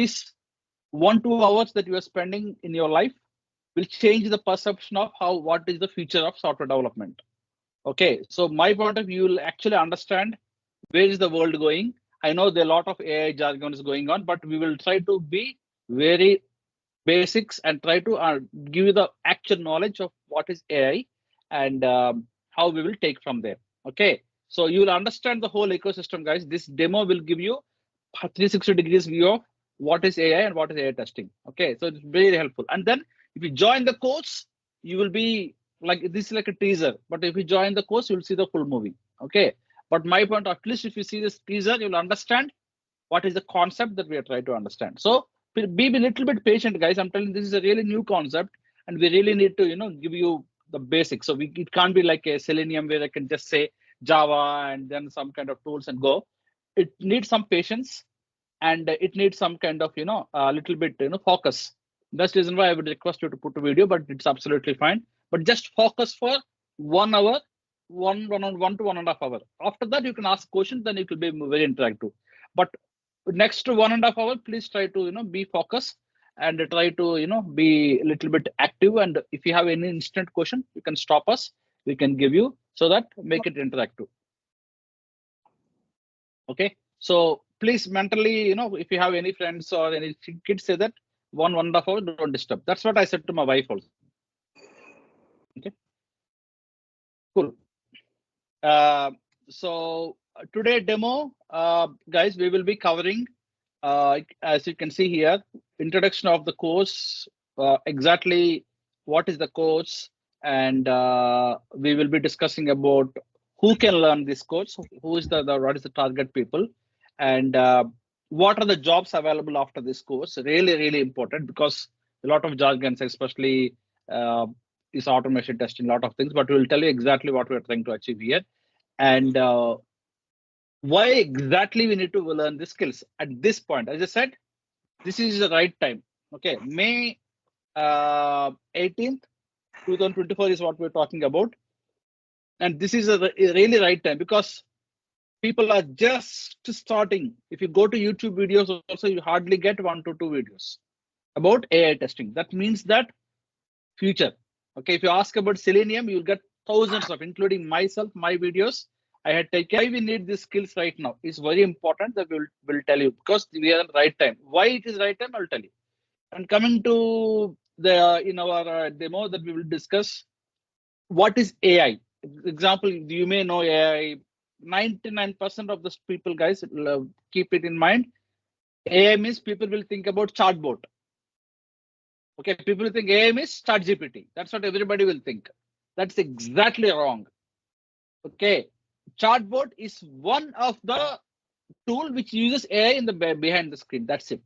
This 1-2 hours that you are spending in your life will change the perception of what is the future of software development. Okay, so my point of view, will actually understand where is the world going. I know there are a lot of AI jargon is going on, but we will try to be very basics and try to give you the actual knowledge of what is AI and how we will take from there. Okay, so you will understand the whole ecosystem, guys. This demo will give you 360 degrees view of what is AI and what is AI testing. Okay, so it's very helpful. And then if you join the course, you will be like, this is like a teaser, but if you join the course, you'll see the full movie. Okay, but my point, at least if you see this teaser, you'll understand what is the concept that we are trying to understand. So be a little bit patient, guys. I'm telling you, this is a really new concept, and we really need to, give you the basics. So it can't be like a Selenium where I can just say Java and then some kind of tools and go. It needs some patience, and it needs some kind of, a little bit, focus. That's the reason why I would request you to put a video, but it's absolutely fine. But just focus for 1 hour, one to 1.5 hours. After that, you can ask questions, then it will be very interactive. But next to 1.5 hours, please try to, be focused and try to, be a little bit active. And if you have any instant question, you can stop us. We can give you, so that make it interactive. Okay, so please mentally, if you have any friends or any kids, say that 1.5 hours, don't disturb. That's what I said to my wife also. Okay, cool. So today demo, guys, we will be covering, as you can see here, introduction of the course, exactly what is the course, and we will be discussing about who can learn this course, who is what is the target people, and what are the jobs available after this course. Really, really important, because a lot of jargons, especially is automation testing, a lot of things, but we'll tell you exactly what we're trying to achieve here, and why exactly we need to learn the skills at this point. As I said, this is the right time. Okay, May 18th, 2024 is what we're talking about, and this is a really right time, because people are just starting. If you go to YouTube videos also, you hardly get 1 to 2 videos about AI testing. That means that future. Okay, if you ask about Selenium, you'll get thousands of, including myself, my videos I had taken. Why we need these skills right now is very important, that we'll tell you, because we are in the right time. Why it is right time, I'll tell you. And coming to the in our demo that we will discuss, what is AI? Example, you may know AI. 99% of the people, guys, keep it in mind. AI means people will think about chatbot. Okay, people think AI is ChatGPT. That's what everybody will think. That's exactly wrong. Okay, chatbot is one of the tool which uses AI in the behind the screen. That's it.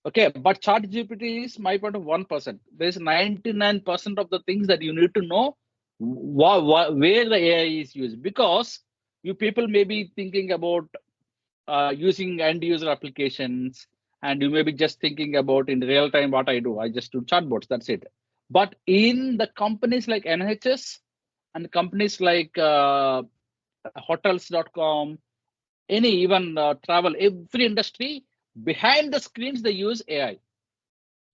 Okay, but ChatGPT is my point of 1%. There's 99% of the things that you need to know where the AI is used, because you people may be thinking about using end user applications, and you may be just thinking about in real time what I do. I just do chatbots. That's it. But in the companies like NHS and companies like hotels.com, any even travel, every industry, behind the screens, they use AI.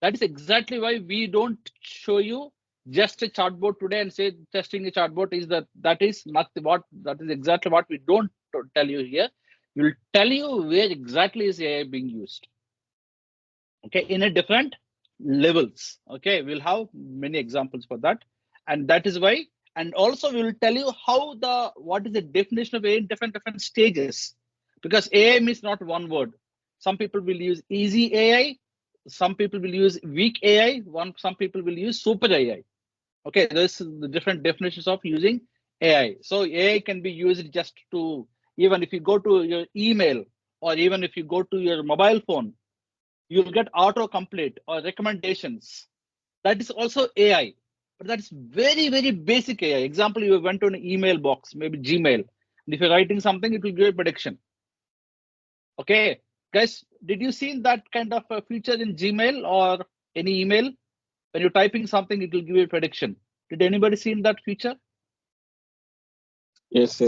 That is exactly why we don't show you just a chatbot today and say testing a chatbot is that is not what, that is exactly what we don't tell you here. We'll tell you where exactly is AI being used. Okay, in a different levels. Okay, we'll have many examples for that, and that is why. And also we will tell you how what is the definition of AI in different stages, because AI means not one word. Some people will use easy AI, some people will use weak AI, some people will use super AI. Okay, there's the different definitions of using AI. So AI can be used just to, even if you go to your email, or even if you go to your mobile phone, you'll get autocomplete or recommendations. That is also AI, but that's very, very basic AI. Example, you went to an email box, maybe Gmail, and if you're writing something, it will give a prediction. Okay, guys, did you see that kind of a feature in Gmail or any email? When you're typing something, it will give you a prediction. Did anybody seen that feature? Yes.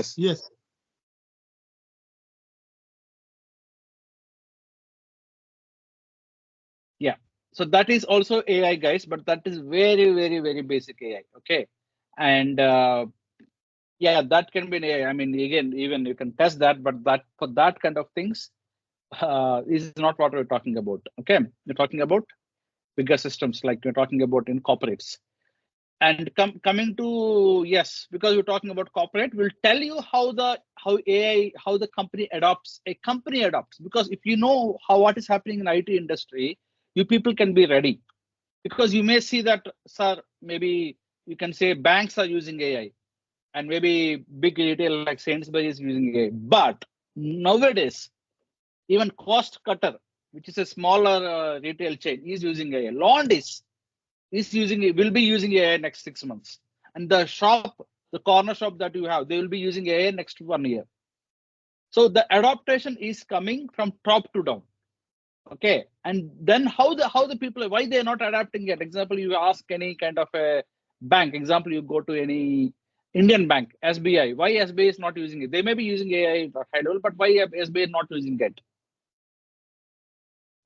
So that is also AI, guys, but that is very, very, very basic AI. Okay. And yeah, that can be an AI. I mean, again, even you can test that, but that for that kind of things is not what we're talking about. Okay. We're talking about bigger systems, like we're talking about in corporates. And coming to, yes, because we're talking about corporate, we'll tell you how AI, how the company adopts, because if you know what is happening in IT industry, you people can be ready. Because you may see that, sir, maybe you can say banks are using AI, and maybe big retail like Sainsbury is using AI. But nowadays, even Cost Cutter, which is a smaller retail chain, is using AI. Londis will be using AI next 6 months. And the corner shop that you have, they will be using AI next 1 year. So the adaptation is coming from top to down. Okay. And then how the people, why they are not adapting yet? Example, you ask any kind of a bank, example, you go to any Indian bank, SBI, why SBI is not using it? They may be using AI at high level, but why SBI is not using it?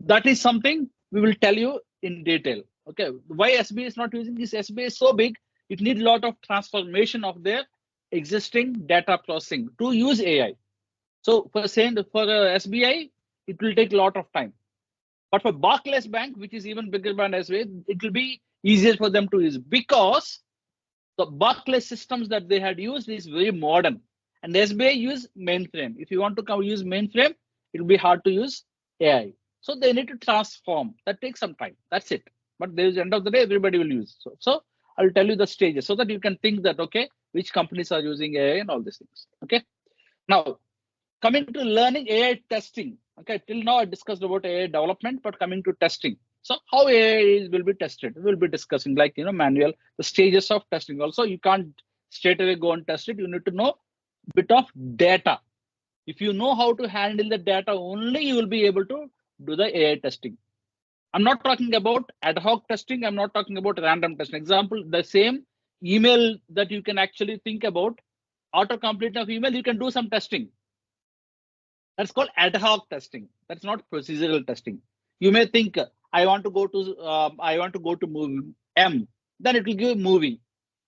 That is something we will tell you in detail. Okay, why SBI is not using this? SBI is so big, it needs a lot of transformation of their existing data processing to use AI. So for SBI, it will take a lot of time. But for Barclays Bank, which is even bigger than SBI, it will be easier for them to use, because the Barclays systems that they had used is very modern, and SBI use mainframe. If you want to use mainframe, it will be hard to use AI. So they need to transform. That takes some time. That's it. But there is end of the day, everybody will use. So I'll tell you the stages so that you can think that, okay, which companies are using AI and all these things. Okay. Now, coming to learning AI testing. Okay, till now I discussed about AI development, but coming to testing. So how AI will be tested? We'll be discussing, like, manual, the stages of testing. Also, you can't straight away go and test it. You need to know a bit of data. If you know how to handle the data, only you will be able to do the AI testing. I'm not talking about ad hoc testing. I'm not talking about random testing. Example, the same email that you can actually think about, autocomplete of email, you can do some testing. That's called ad hoc testing. That's not procedural testing. You may think, I want to go to movie M, then it will give movie.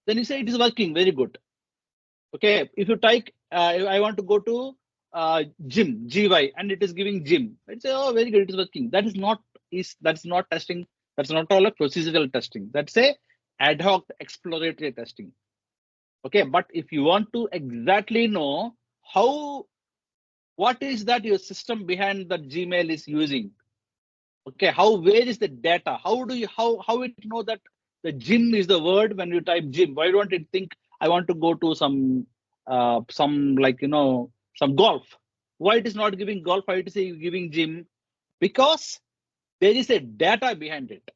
Then you say it is working, very good. Okay, if you type, I want to go to gym, GY, and it is giving gym. I'd say, oh, very good, it is working. That's not testing. That's not all a procedural testing. That's a ad hoc exploratory testing. Okay, but if you want to exactly know what is that your system behind that Gmail is using? Okay, where is the data? How it know that the gym is the word when you type gym? Why don't it think I want to go to some some golf? Why it is not giving golf? Why it is giving gym? Because there is a data behind it.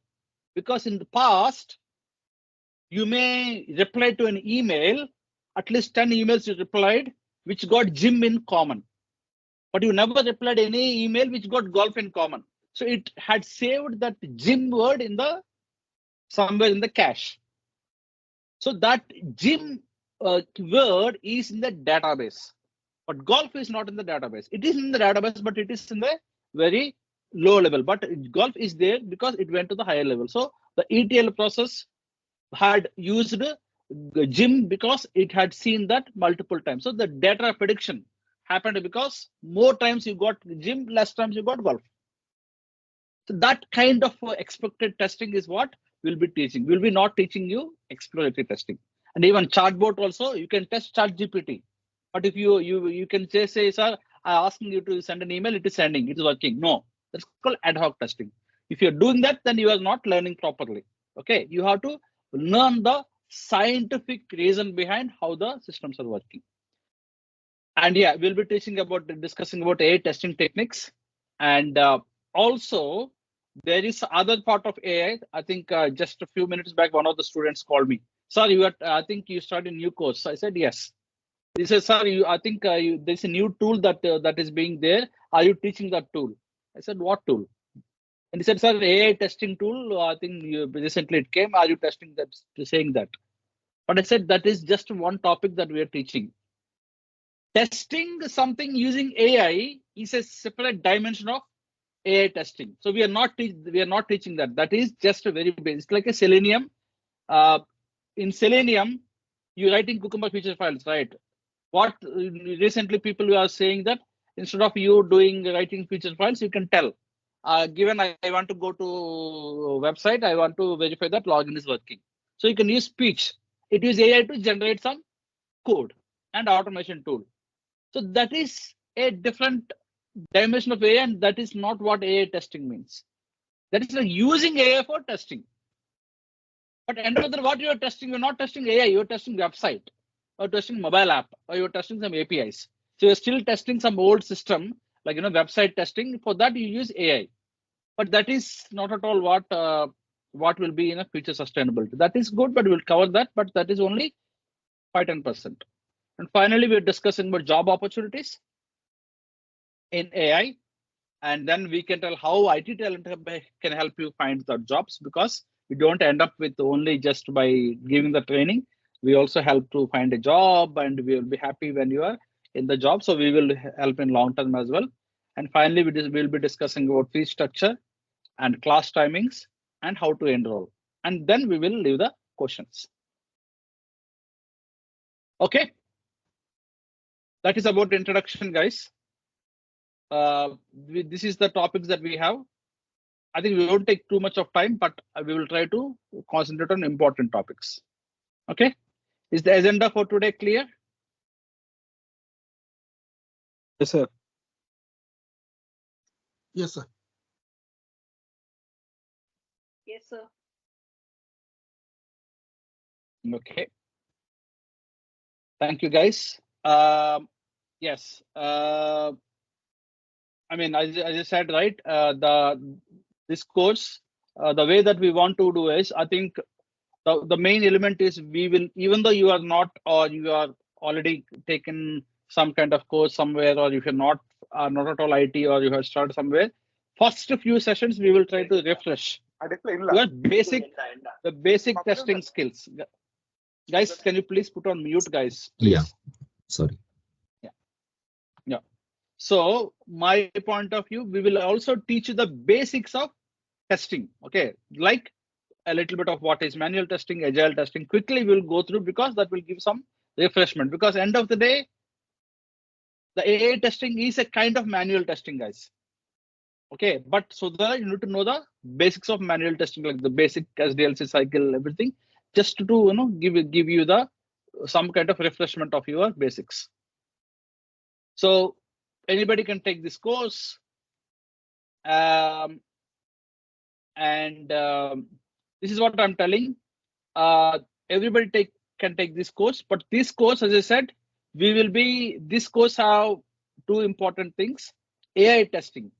Because in the past, you may reply to an email, at least 10 emails you replied, which got gym in common. But you never replied any email which got golf in common. So it had saved that gym word somewhere in the cache. So that gym word is in the database, but golf is not in the database. It is in the database, but it is in the very low level. But golf is there because it went to the higher level. So the ETL process had used gym because it had seen that multiple times. So the data prediction happened because more times you got gym, less times you got golf. So that kind of expected testing is what we'll be teaching. We'll be not teaching you exploratory testing. And even chatbot also, you can test ChatGPT. But if you can say, sir, I'm asking you to send an email, it is sending, it is working. No, that's called ad hoc testing. If you're doing that, then you are not learning properly. Okay, you have to learn the scientific reason behind how the systems are working. And yeah, we'll be discussing about AI testing techniques. And also, there is other part of AI. I think just a few minutes back, one of the students called me. Sir, I think you started a new course. So I said, yes. He said, sir, I think there's a new tool that is being there. Are you teaching that tool? I said, what tool? And he said, sir, AI testing tool. I think recently it came. Are you testing that? Saying that? But I said, that is just one topic that we are teaching. Testing something using AI is a separate dimension of AI testing. So we are not teaching that. That is just a very basic. It's like a Selenium. In Selenium, you're writing Cucumber feature files, right? What recently people are saying that instead of you writing feature files, you can tell. Given I want to go to website, I want to verify that login is working. So you can use speech. It is AI to generate some code and automation tool. So that is a different dimension of AI, and that is not what AI testing means. That is like using AI for testing. But end of the day, what you are testing, you're not testing AI, you're testing website, or testing mobile app, or you're testing some APIs. So you're still testing some old system, like website testing. For that, you use AI. But that is not at all what will be in a future sustainability. That is good, but we'll cover that. But that is only 5-10%. And finally, we're discussing about job opportunities in AI. And then we can tell how IT talent can help you find the jobs, because we don't end up with only just by giving the training. We also help to find a job, and we will be happy when you are in the job. So we will help in long term as well. And finally, we'll be discussing about fee structure and class timings and how to enroll. And then we will leave the questions. Okay. That is about the introduction, guys. This is the topics that we have. I think we won't take too much of time, but we will try to concentrate on important topics. Okay. Is the agenda for today clear? Yes, sir. Yes, sir. Yes, sir. Okay. Thank you, guys. Yes. I mean, as I said, right, this course, the way that we want to do is, I think the main element is we will, even though you are not, or you are already taken some kind of course somewhere, or if you're not at all IT, or you have started somewhere, first few sessions we will try to refresh your the basic testing skills. Guys, can you please put on mute, guys? Please. Yeah. Sorry. Yeah. So my point of view, we will also teach you the basics of testing. Okay, like a little bit of what is manual testing, agile testing. Quickly we'll go through, because that will give some refreshment. Because end of the day, the AI testing is a kind of manual testing, guys. Okay, but so that you need to know the basics of manual testing, like the basic SDLC cycle, everything, just to give you the some kind of refreshment of your basics. So anybody can take this course, and this is what I'm telling. Everybody can take this course, but this course, as I said, this course have two important things. AI testing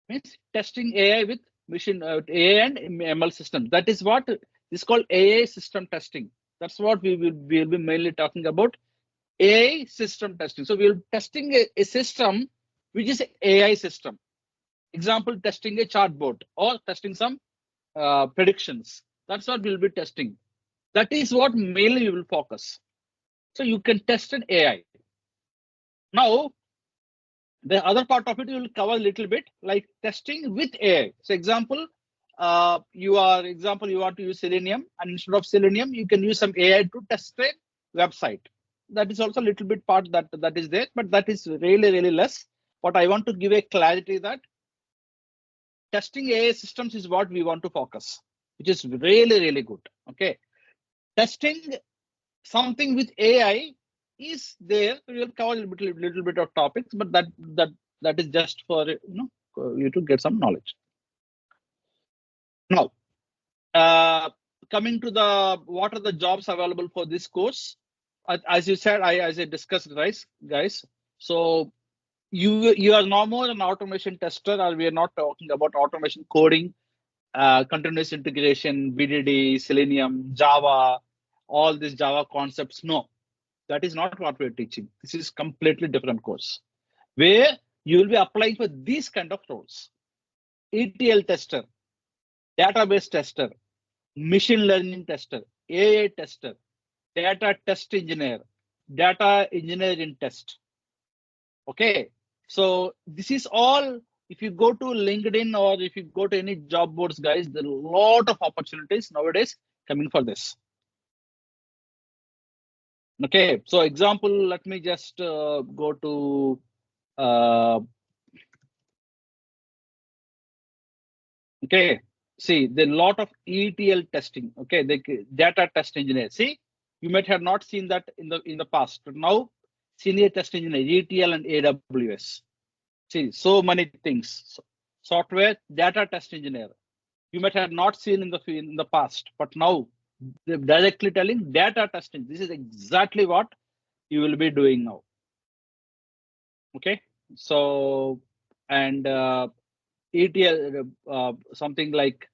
means testing AI with AI and ML systems. That is what is called AI system testing. That's what we will be mainly talking about. AI system testing. So we'll testing a system which is an AI system. Example, testing a chatbot or testing some predictions. That's what we'll be testing. That is what mainly we will focus. So you can test an AI. Now, the other part of it we will cover a little bit, like testing with AI. So example, you want to use Selenium, and instead of Selenium, you can use some AI to test a website. That is also a little bit part that is there, but that is really less. But I want to give a clarity that testing AI systems is what we want to focus, which is really good. Okay, testing something with AI is there. We will cover a little bit of topics, but that is just for you to get some knowledge. Now, coming to what are the jobs available for this course? As you said, as I discussed, guys. So you are no more an automation tester, or we are not talking about automation coding, continuous integration, BDD, Selenium, Java, all these Java concepts. No, that is not what we're teaching. This is completely different course where you will be applying for these kind of roles: ETL tester, database tester, machine learning tester, AI tester, data test engineer, data engineer in test. Okay, so this is all if you go to LinkedIn or if you go to any job boards, guys, there are a lot of opportunities nowadays coming for this. Okay, so example, let me just go to okay. See, there are a lot of ETL testing. Okay, the data test engineer. See, you might have not seen that in the past, but now senior test engineer, ETL and AWS. See, so many things. Software data test engineer. You might have not seen in the past, but now they're directly telling data testing. This is exactly what you will be doing now. Okay, so and ETL something like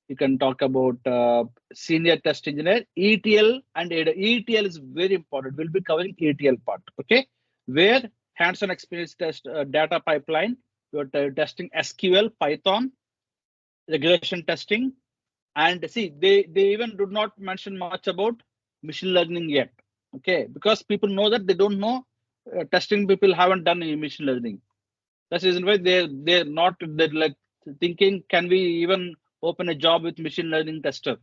you can talk about senior test engineer, ETL and ETL is very important. We'll be covering ETL part. Okay, where hands-on experience test data pipeline. You're testing SQL, Python, regression testing, and see they even do not mention much about machine learning yet. Okay, because people know that they don't know testing. People haven't done any machine learning. That's the reason why they're not like thinking, can we even open a job with machine learning tester?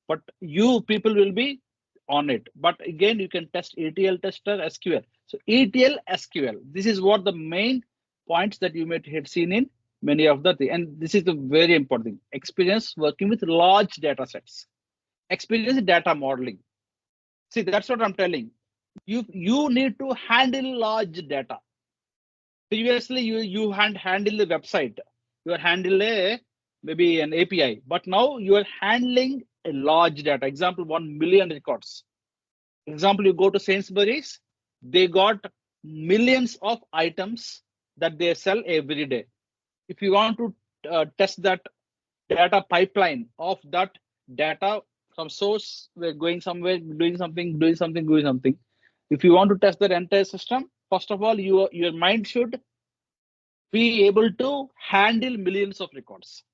But you people will be on it. But again, you can test ETL tester, SQL. So ETL, SQL. This is what the main points that you might have seen in many of the things. And this is the very important thing. Experience working with large data sets. Experience data modeling. See, that's what I'm telling. You need to handle large data. Previously, you handle the website, you handle maybe an API, but now you are handling a large data. Example, 1 million records. Example, you go to Sainsbury's, they got millions of items that they sell every day. If you want to test that data pipeline of that data from source, we're going somewhere, doing something. If you want to test that entire system, first of all, your mind should be able to handle millions of records.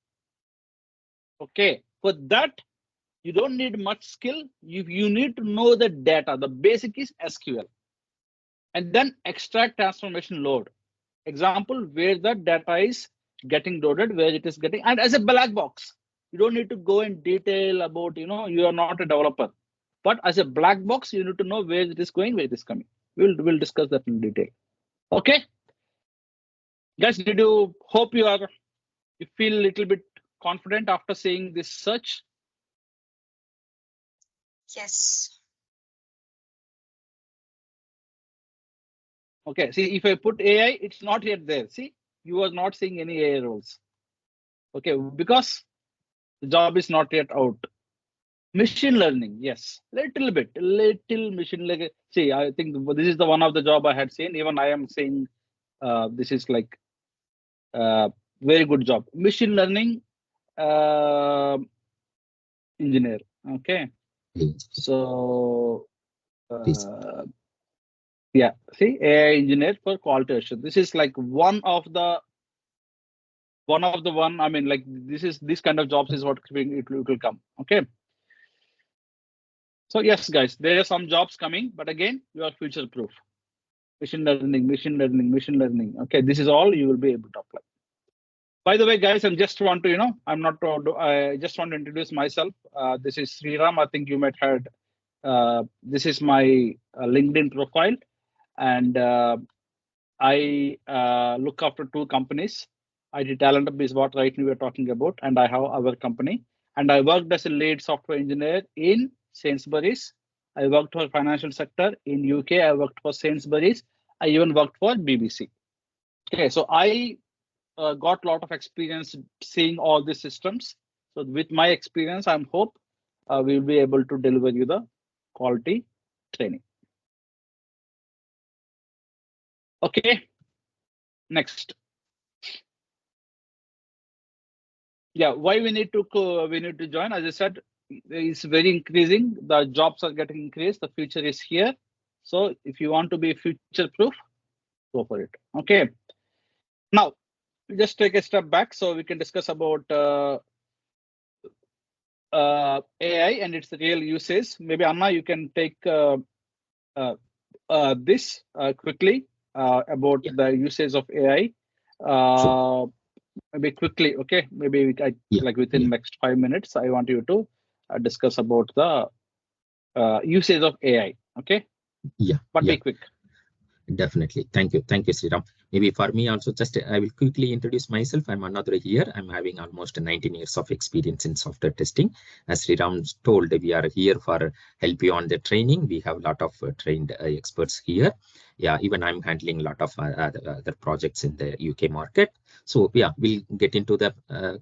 Okay, for that, you don't need much skill. You need to know the data. The basic is SQL. And then extract, transformation, load. Example, where the data is getting loaded, where it is getting, and as a black box. You don't need to go in detail about, you are not a developer. But as a black box, you need to know where it is going, where it is coming. We'll discuss that in detail. Okay. Guys, hope you feel a little bit confident after seeing this search? Yes. Okay, see, if I put AI, it's not yet there. See, you are not seeing any AI roles. Okay, because the job is not yet out. Machine learning, yes, little machine learning. See, I think this is the one of the job I had seen. Even I am saying this is like very good job. Machine learning engineer. Okay, so yeah, see, AI engineer for quality assurance. This is like one of the one. I mean, like this kind of jobs is what it will come. Okay. So yes, guys, there are some jobs coming, but again, you are future proof. Machine learning. Okay, this is all you will be able to apply. By the way, guys, I just want to, I just want to introduce myself. This is Sriram. I think you might have heard. This is my LinkedIn profile, and I look after 2 companies. IT Talent Hub is what right now we're talking about, and I have our company. And I worked as a lead software engineer in Sainsbury's. I worked for financial sector in UK. I worked for Sainsbury's. I even worked for BBC. Okay, so I got a lot of experience seeing all these systems. So with my experience, I hope we will be able to deliver you the quality training. Okay, next. Yeah, why we need to join? As I said, it's very increasing. The jobs are getting increased. The future is here. So if you want to be future proof, go for it. Okay. Now, just take a step back so we can discuss about AI and its real uses. Maybe Anna, you can take this quickly about the usage of AI. Sure. maybe quickly, okay? Maybe like within next 5 minutes, I want you to discuss about the usage of AI, okay? But be quick. Definitely. Thank you. Thank you, Sriram. Maybe for me also, just I will quickly introduce myself. I'm another here. I'm having almost 19 years of experience in software testing. As Sriram told, we are here for help you on the training. We have a lot of trained experts here. Yeah, even I'm handling a lot of other projects in the UK market. So yeah, we'll get into the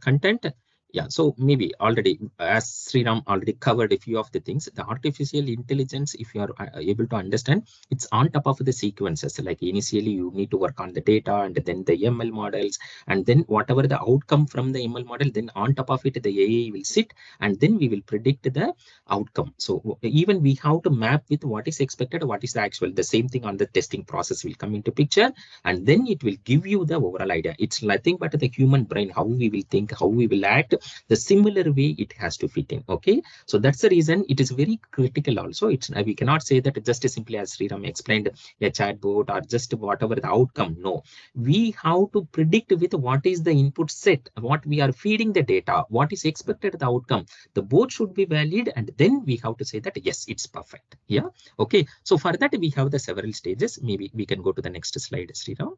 content. Yeah, so maybe already, as Sriram already covered a few of the things, the artificial intelligence, if you are able to understand, it's on top of the sequences. Like initially, you need to work on the data and then the ML models, and then whatever the outcome from the ML model, then on top of it, the AI will sit, and then we will predict the outcome. So even we have to map with what is expected, what is the actual. The same thing on the testing process will come into picture, and then it will give you the overall idea. It's nothing but the human brain, how we will think, how we will act, the similar way it has to fit in. Okay, so that's the reason it is very critical also. It's we cannot say that just simply as Sriram explained, a chatbot or just whatever the outcome. No, we have to predict with what is the input set, what we are feeding the data, what is expected the outcome. The both should be valid, and then we have to say that yes, it's perfect. Yeah. Okay, so for that we have the several stages. Maybe we can go to the next slide, Sriram.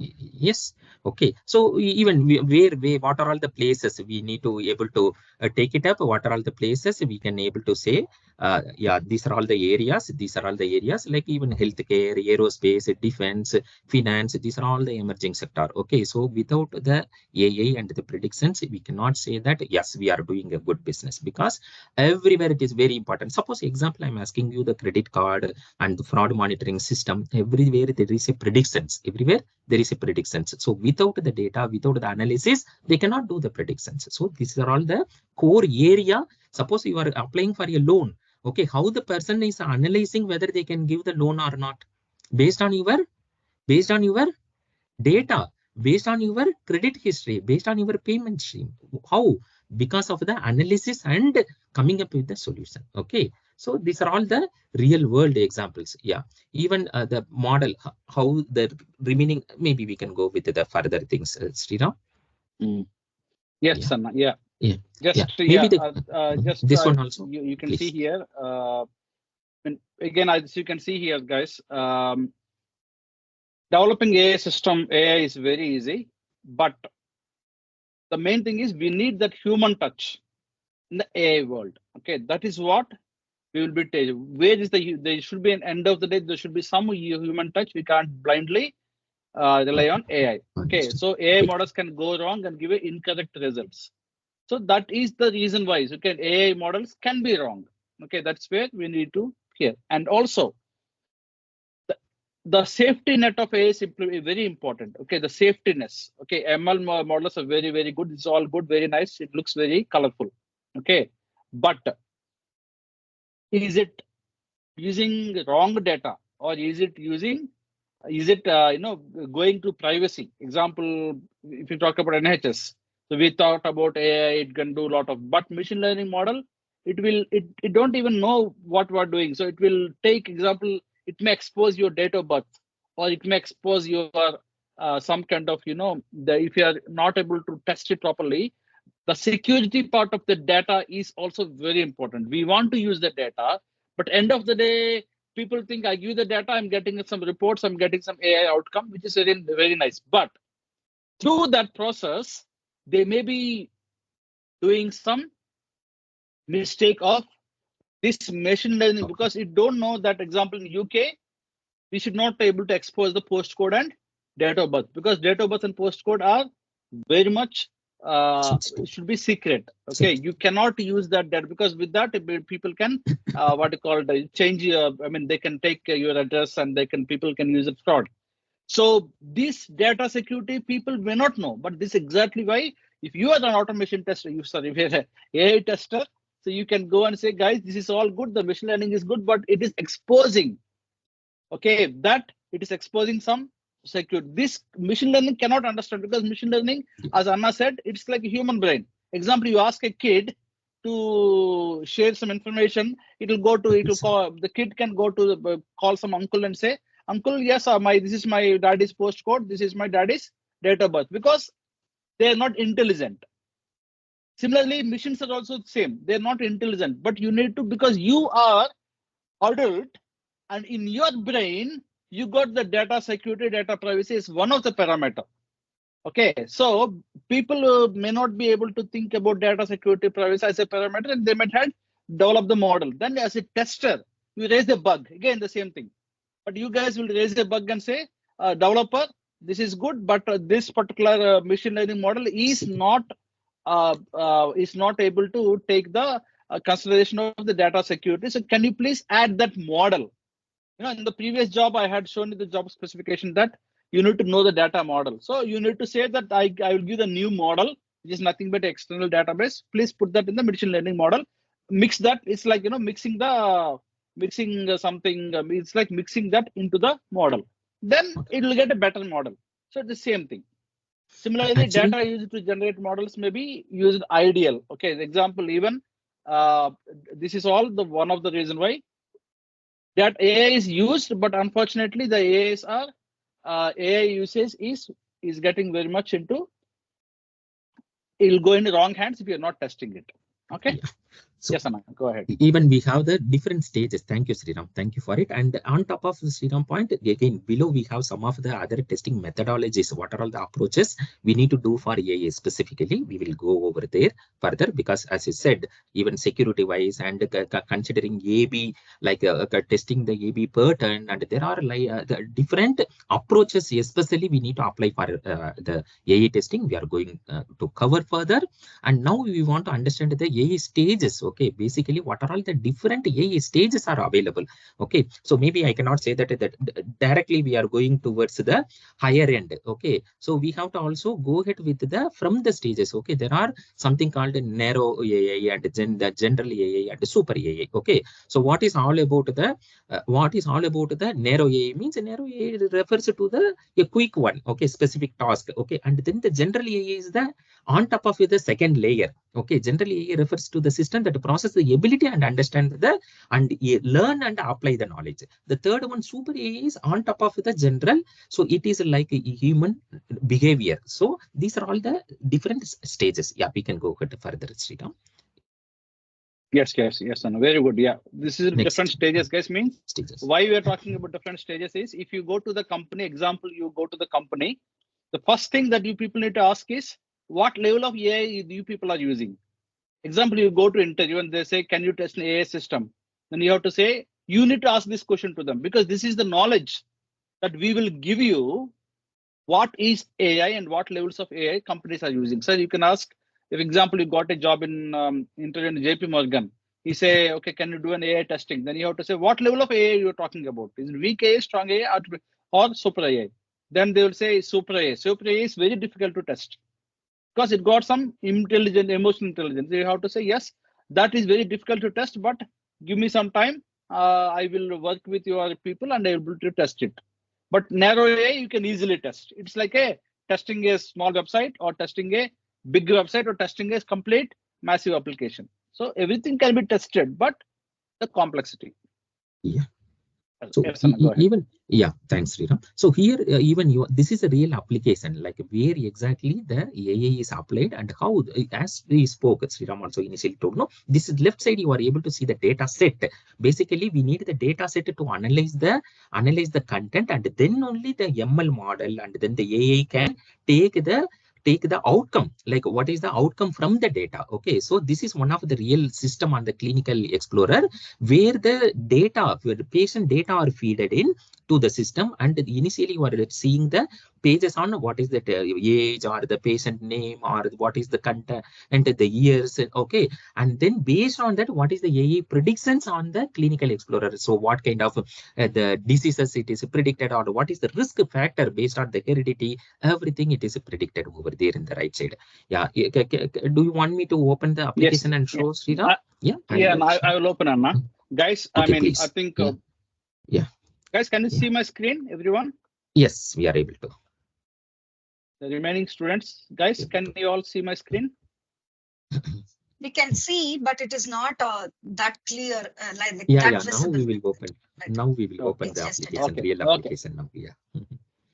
Yes. Okay. So even what are all the places we need to able to take it up? What are all the places we can able to say? Yeah, these are all the areas. These are all the areas like even healthcare, aerospace, defense, finance. These are all the emerging sector. Okay. So without the AI and the predictions, we cannot say that yes, we are doing a good business, because everywhere it is very important. Suppose example, I'm asking you the credit card and the fraud monitoring system. Everywhere there is a predictions. Everywhere there is a predictions. So without the data, without the analysis, they cannot do the predictions. So these are all the core area. Suppose you are applying for a loan. Okay, how the person is analyzing whether they can give the loan or not, based on your data, based on your credit history, based on your payment stream. How? Because of the analysis and coming up with the solution. Okay, so these are all the real world examples. Yeah, even the model, how the remaining, maybe we can go with the further things, Sriram. Yes, Yeah. Sanna. Yeah. Yeah. Just Maybe just this one also. You can Please. see here. And again, as you can see here, guys, developing AI system, AI is very easy, but the main thing is we need that human touch in the AI world. Okay, that is what we will be taking. Where is there should be an end of the day, there should be some human touch. We can't blindly rely on AI. Okay, so AI models can go wrong and give incorrect results. So that is the reason why AI models can be wrong. Okay, that's where we need to hear. And also, the safety net of AI is very important. Okay, the safetyness. Okay, ML models are very, very good. It's all good, very nice. It looks very colorful. Okay, but is it using wrong data, or is it going to privacy? Example, if you talk about NHS, so we thought about AI, it can do a lot of, but machine learning model, it don't even know what we're doing. So it will take example, it may expose your date of birth, or it may expose your some kind of, if you are not able to test it properly. The security part of the data is also very important. We want to use the data, but end of the day, people think I give the data, I'm getting some reports, I'm getting some AI outcome, which is very, very nice. But through that process, they may be doing some mistake of this machine learning, because it don't know that, example, in UK, we should not be able to expose the postcode and date of birth, because date of birth and postcode are very much should be secret. Okay, you cannot use that data, because with that people can what you call change. I mean, they can take your address, and people can use it fraud. So this data security people may not know, but this is exactly why, if you are an automation tester, if you're an AI tester, so you can go and say, guys, this is all good. The machine learning is good, but it is exposing. Okay, that it is exposing some security. This machine learning cannot understand, because machine learning, as Anna said, it's like a human brain. Example, you ask a kid to share some information, the kid can go to call some uncle and say, uncle, yes, this is my daddy's postcode, this is my daddy's date of birth, because they are not intelligent. Similarly, machines are also the same. They're not intelligent, but you need to, because you are adult and in your brain, you got the data security, data privacy is one of the parameter. Okay, so people may not be able to think about data security privacy as a parameter, and they might have developed the model. Then as a tester, you raise a bug, again, the same thing. But you guys will raise a bug and say, developer, this is good, but this particular machine learning model is not able to take the consideration of the data security. So can you please add that model? You know, in the previous job, I had shown you the job specification that you need to know the data model. So you need to say that I will give the new model, which is nothing but external database. Please put that in the machine learning model. Mix that. It's like, you know, mixing something. It's like mixing that into the model. Then it will get a better model. So it's the same thing. Similarly, Actually, data used to generate models may be used ideal. Okay, the example even this is all the one of the reason why that AI is used, but unfortunately the AIs are AI usage is getting very much into, it will go in the wrong hands if you're not testing it. Okay. yeah. So yes, Anna, go ahead. even we have the different stages. Thank you, Sriram. Thank you for it. And on top of the Sriram point, again, below we have some of the other testing methodologies. What are all the approaches we need to do for AI specifically? We will go over there further, because as you said, even security wise and considering AB, like testing the AB pattern, and there are like the different approaches, especially we need to apply for the AI testing. We are going to cover further. And now we want to understand the AI stages. Okay, basically what are all the different AI stages are available. Okay, so maybe I cannot say that directly we are going towards the higher end. Okay, so we have to also go ahead with the from the stages. Okay, there are something called narrow AI and the general AI and super AI. Okay, so what is all about the narrow AI means narrow AI refers to the a quick one. Okay, specific task. Okay, and then the general AI is the on top of the second layer. Okay, generally AI refers to the system that process the ability and understand the and learn and apply the knowledge. The third one, super AI, is on top of the general, so it is like a human behavior. So these are all the different stages. Yeah, we can go ahead further, Sriram. Yes, Anna, very good. Yeah, this is Next. different stages, guys. Means Stages. why we are talking about different stages is, if you go to the company, example, you go to the company, the first thing that you people need to ask is, what level of AI you people are using? Example, you go to interview and they say, can you test an AI system? Then you have to say, you need to ask this question to them, because this is the knowledge that we will give you. What is AI and what levels of AI companies are using? So you can ask, if example, you got a job in interview in JP Morgan, you say, okay, can you do an AI testing? Then you have to say, what level of AI you're talking about? Is it weak AI, strong AI, or super AI? Then they will say super AI. Super AI is very difficult to test, because it got some intelligent, emotional intelligence. You have to say, yes, that is very difficult to test, but give me some time. I will work with your people and I will be able to test it. But narrow AI, you can easily test. It's like a testing a small website, or testing a big website, or testing a complete massive application. So everything can be tested, but the complexity. Yeah. So yes, Anna, go ahead. even, yeah, thanks, Sriram. So here, even this is a real application, like where exactly the AI is applied and how, as we spoke, Sriram also initially told, no, this is left side, you are able to see the data set. Basically, we need the data set to analyze the content, and then only the ML model, and then the AI can take the outcome, like what is the outcome from the data. Okay, so this is one of the real system on the clinical explorer, where the data, where the patient data are feeded in to the system, and initially you are seeing the pages on what is the age or the patient name or what is the content and the years. Okay, and then based on that, what is the AI predictions on the clinical explorer? So what kind of the diseases it is predicted, or what is the risk factor based on the heredity, everything it is predicted over there in the right side. Yeah, do you want me to open the application and show, Sriram? Yeah, I will open, Anna. Guys, okay, I mean, please. I think, yeah. Guys, can you see my screen, everyone? Yes, we are able to. The remaining students, guys, can you all see my screen? we can see, but it is not that clear, like Yeah, that yeah. Now visible. we will open. Right. Now we will open It's the just a application, Okay. real Okay. application now. Yeah.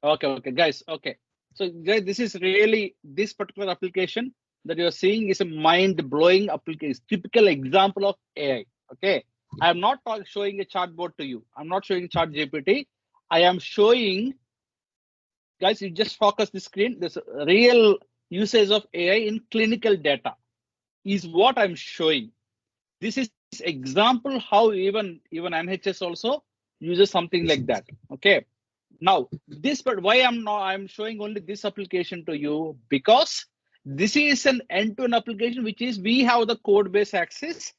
Okay, guys. Okay. So guys, this is really this particular application that you're seeing is a mind-blowing application, typical example of AI. Okay. I am not showing a chatbot to you. I'm not showing chat GPT. I am showing, guys, you just focus the screen. This real usage of AI in clinical data is what I'm showing. This is example how even NHS also uses something like that. Okay. Now this, but why I'm showing only this application to you, because this is an end-to-end application, which is we have the code base access,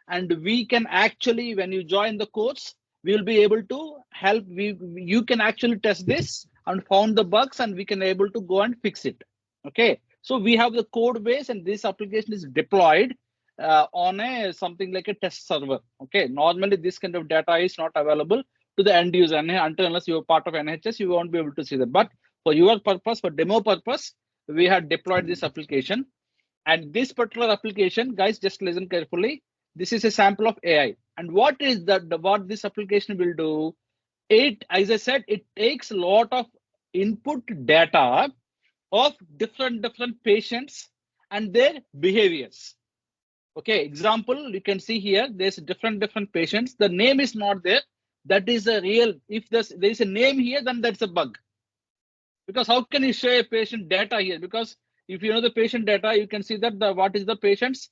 and we can actually, when you join the course, we will be able to help. You can actually test this and found the bugs, and we can able to go and fix it. Okay, so we have the code base, and this application is deployed on a something like a test server. Okay, normally this kind of data is not available to the end user, and until unless you're part of NHS, you won't be able to see that. But for your purpose, for demo purpose, we have deployed this application. And this particular application, guys, just listen carefully. This is a sample of AI. And what is that? What this application will do? It, as I said, it takes a lot of input data of different patients and their behaviors. Okay, example, you can see here, there's different patients. The name is not there. That is a real, if there is a name here, then that's a bug. Because how can you show a patient data here? Because if you know the patient data, you can see that what is the patient's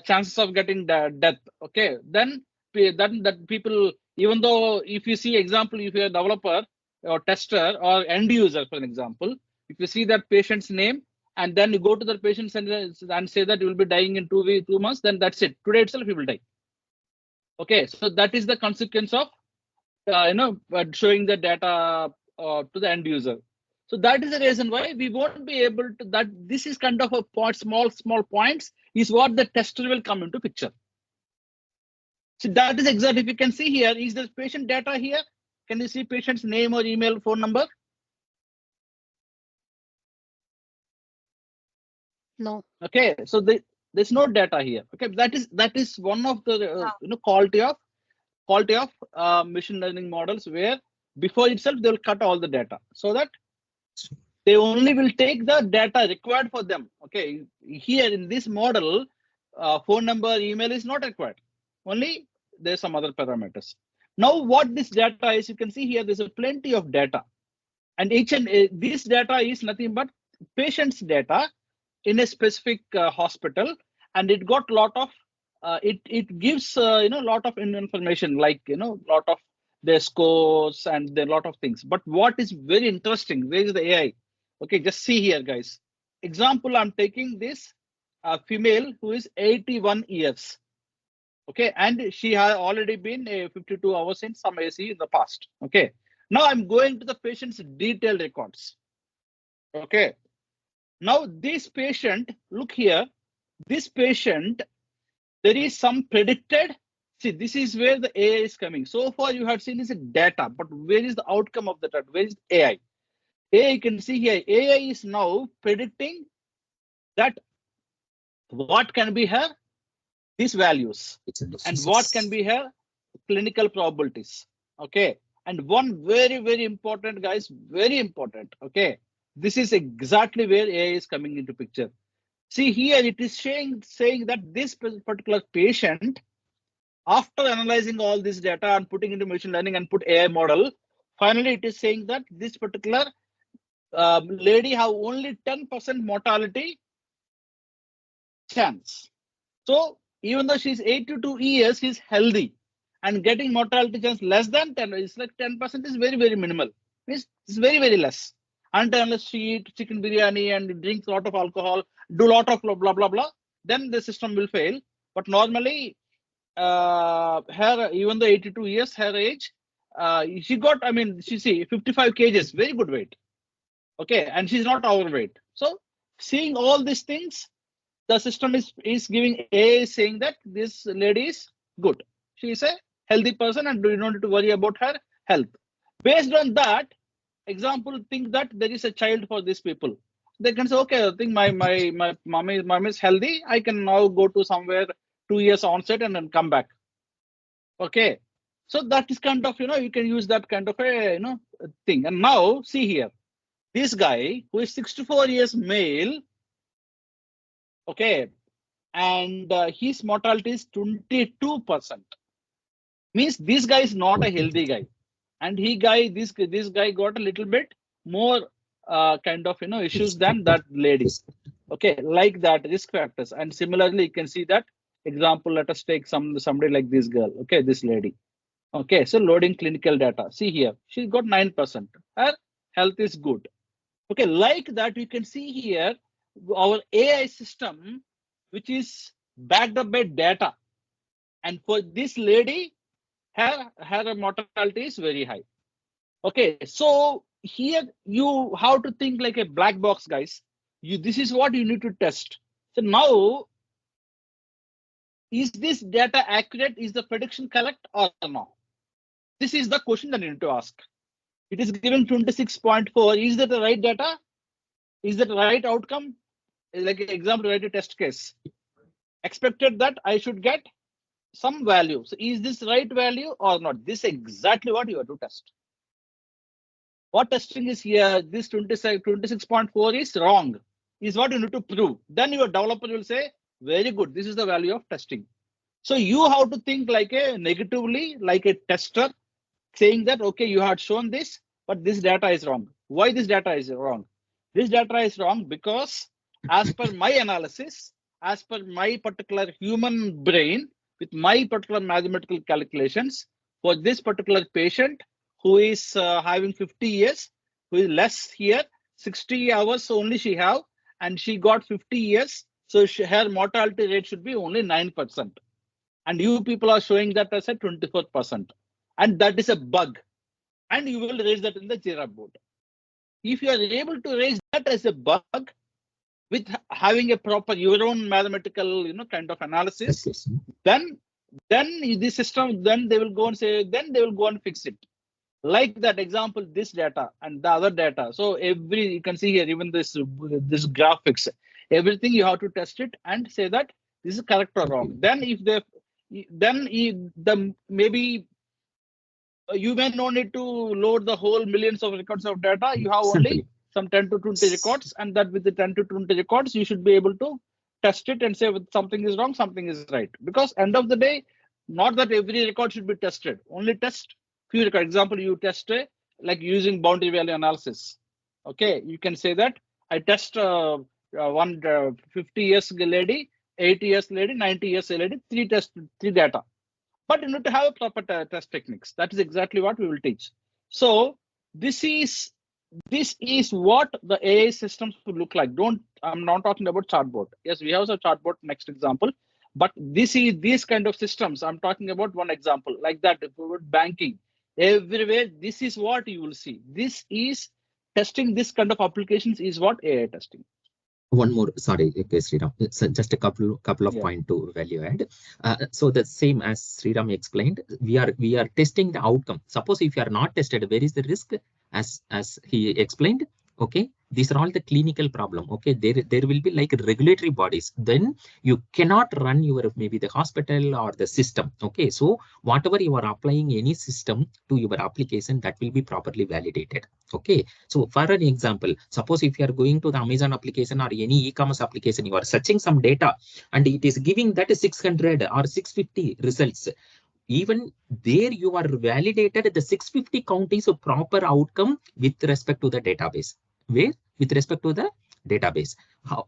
chances of getting death. Okay, then that people, even though if you see example, if you're a developer or tester or end user, for an example, if you see that patient's name, and then you go to the patient and say that you will be dying in 2 months, then that's it. Today itself you will die. Okay, so that is the consequence of showing the data to the end user. So that is the reason why we won't be able to, that this is kind of a point, small points is what the tester will come into picture. So that is exactly, if you can see here, is there patient data here? Can you see patient's name or email, phone number? No. Okay, so there's no data here. Okay, that is one of the quality of machine learning models, where before itself they will cut all the data, so that they only will take the data required for them. Okay, here in this model, phone number, email is not required. Only there's some other parameters. Now, what this data is, you can see here, there's a plenty of data, and this data is nothing but patient's data in a specific hospital, and it got lot of it gives lot of information, like lot of their scores and a lot of things. But what is very interesting, where is the AI? Okay, just see here, guys. Example, I'm taking this female who is 81 years. Okay, and she has already been 52 hours in some AC in the past. Okay, now I'm going to the patient's detailed records. Okay, now this patient, look here, this patient, there is some predicted. See, this is where the AI is coming. So far you have seen is data, but where is the outcome of the data? Where is AI? AI, you can see here, AI is now predicting that what can be her these values and what can be her clinical probabilities. Okay, and one very important, guys, very important. Okay, this is exactly where AI is coming into picture. See here, it is saying that this particular patient, after analyzing all this data and putting into machine learning and put AI model, finally it is saying that this particular lady have only 10% mortality chance. So even though she's 82 years, she's healthy, and getting mortality chance less than 10, it's like 10% is very minimal. It's very less. Unless she eat chicken biryani and drinks a lot of alcohol, do a lot of blah blah, then the system will fail. But normally, her, even though 82 years, her age, she got, I mean, she see 55 kgs, very good weight. Okay, and she's not overweight. So seeing all these things, the system is giving A, saying that this lady is good. She is a healthy person and do not need to worry about her health. Based on that, example, think that there is a child for these people. they can say, okay, I think my mom is healthy. I can now go to somewhere 2 years onset and then come back. Okay, so that is kind of, you can use that kind of a thing. And now see here, this guy who is 64 years male, okay, and his mortality is 22%. Means this guy is not a healthy guy, and this guy got a little bit more kind of issues than that lady. Okay, like that, risk factors. And similarly, you can see that example. Let us take somebody like this girl. Okay, this lady. Okay, so loading clinical data. See here, she got 9%. Her health is good. Okay, like that, you can see here our AI system, which is backed up by data. And for this lady, her mortality is very high. Okay, so here you have to think like a black box, guys. This is what you need to test. So now, is this data accurate? Is the prediction correct or not? This is the question that you need to ask. It is given 26.4. Is that the right data? Is that the right outcome? Like an example, write a test case. Expected that I should get some value. So is this right value or not? This is exactly what you have to test. What testing is here? This 26.4 is wrong, is what you need to prove. Then your developer will say, very good, this is the value of testing. So you have to think like a negatively, like a tester, saying that, okay, you had shown this, but this data is wrong. Why this data is wrong? This data is wrong because as per my analysis, as per my particular human brain, with my particular mathematical calculations, for this particular patient who is having 50 years, who is less here, 60 hours only she have, and she got 50 years. So her mortality rate should be only 9%. And you people are showing that as a 24%. And that is a bug. And you will raise that in the Jira board. If you are able to raise that as a bug with having a proper your own mathematical kind of analysis, then this system, then they will go and say, then they will go and fix it. Like that example, this data and the other data. So you can see here, even this graphics, everything you have to test it and say that this is correct or wrong. Then maybe you may not need to load the whole millions of records of data. You have only some 10 to 20 records, and that with the 10 to 20 records, you should be able to test it and say something is wrong, something is right. Because end of the day, not that every record should be tested. Only test few records. Example, you test like using boundary value analysis. Okay, you can say that I test 50 years lady, 80 years lady, 90 years lady, three data. But you need to have a proper test techniques. That is exactly what we will teach. So this is what the AI systems will look like. I'm not talking about chatbot. Yes, we have a chatbot next example, but these kind of systems. I'm talking about one example like that. About banking, everywhere. This is what you will see. This is testing. This kind of applications is what AI testing. One more, sorry, okay, Sriram. So just a couple of points to value add. So the same as Sriram explained, we are testing the outcome. Suppose if you are not tested, where is the risk? As he explained, okay, these are all the clinical problem. Okay, there will be like regulatory bodies. Then you cannot run your maybe the hospital or the system. Okay, so whatever you are applying any system to your application, that will be properly validated. Okay, so for an example, suppose if you are going to the Amazon application or any e-commerce application, you are searching some data and it is giving that 600 or 650 results. Even there you are validated the 650 count is a proper outcome with respect to the database. Where? With respect to the database.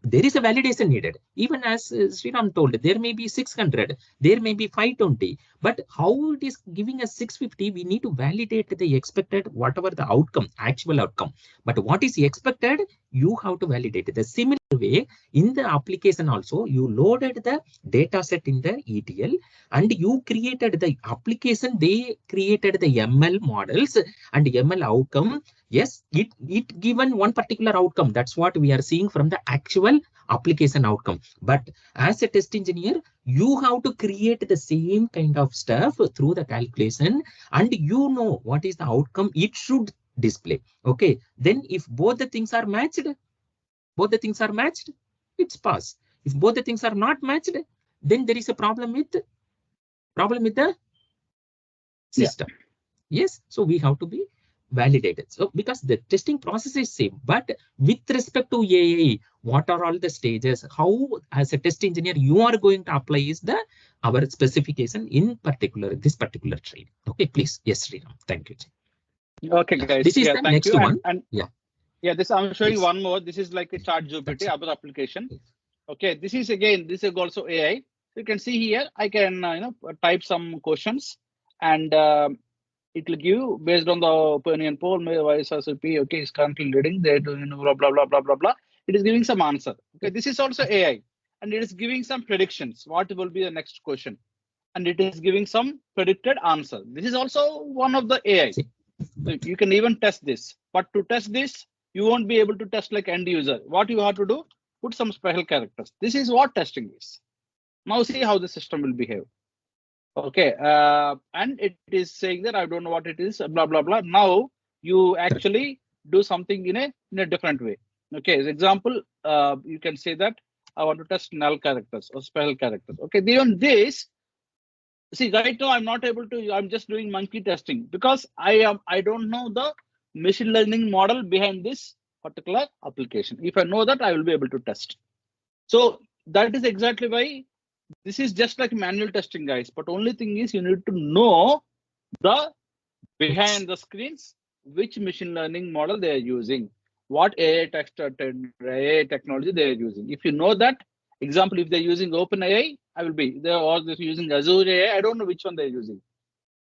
There is a validation needed. Even as Sriram told, there may be 600, there may be 520, but how it is giving us 650, we need to validate the expected, whatever the outcome, actual outcome. But what is expected, you have to validate it. The similar way, in the application also, you loaded the data set in the ETL and you created the application, they created the ML models and ML outcome. Yes, it given one particular outcome. That's what we are seeing from the actual application outcome. But as a test engineer, you have to create the same kind of stuff through the calculation, and you know what is the outcome it should display. Okay, then if both the things are matched, both the things are matched, it's pass. If both the things are not matched, then there is a problem with the system. Yes, so we have to be validated. So because the testing process is same, but with respect to AI, what are all the stages? How, as a test engineer, you are going to apply is our specification in particular, this particular trade. Okay, please. Yes, Sriram. Thank you. Okay, guys. This is the thank next you. one. Yeah, this I'm showing Please. one more. This is like a ChatGPT, other application. Okay, this is also AI. You can see here, I can type some questions, and it will give based on the opinion poll. Okay, is currently leading. They're doing blah blah blah blah blah blah. It is giving some answer. Okay, this is also AI, and it is giving some predictions. What will be the next question? And it is giving some predicted answer. This is also one of the AI. So you can even test this, but to test this, you won't be able to test like end user. What you have to do, put some special characters. This is what testing is. Now see how the system will behave. Okay, and it is saying that I don't know what it is, blah, blah, blah. Now you actually do something in a different way. Okay, as example, you can say that I want to test null characters or special characters. Okay, even this, see, right now I'm not able to, I'm just doing monkey testing because I don't know the machine learning model behind this particular application. If I know that, I will be able to test. So that is exactly why this is just like manual testing, guys. But only thing is you need to know the behind the screens, which machine learning model they are using, what AI technology they are using. If you know that, example, if they're using OpenAI, I will be there, or they're using Azure AI, I don't know which one they're using.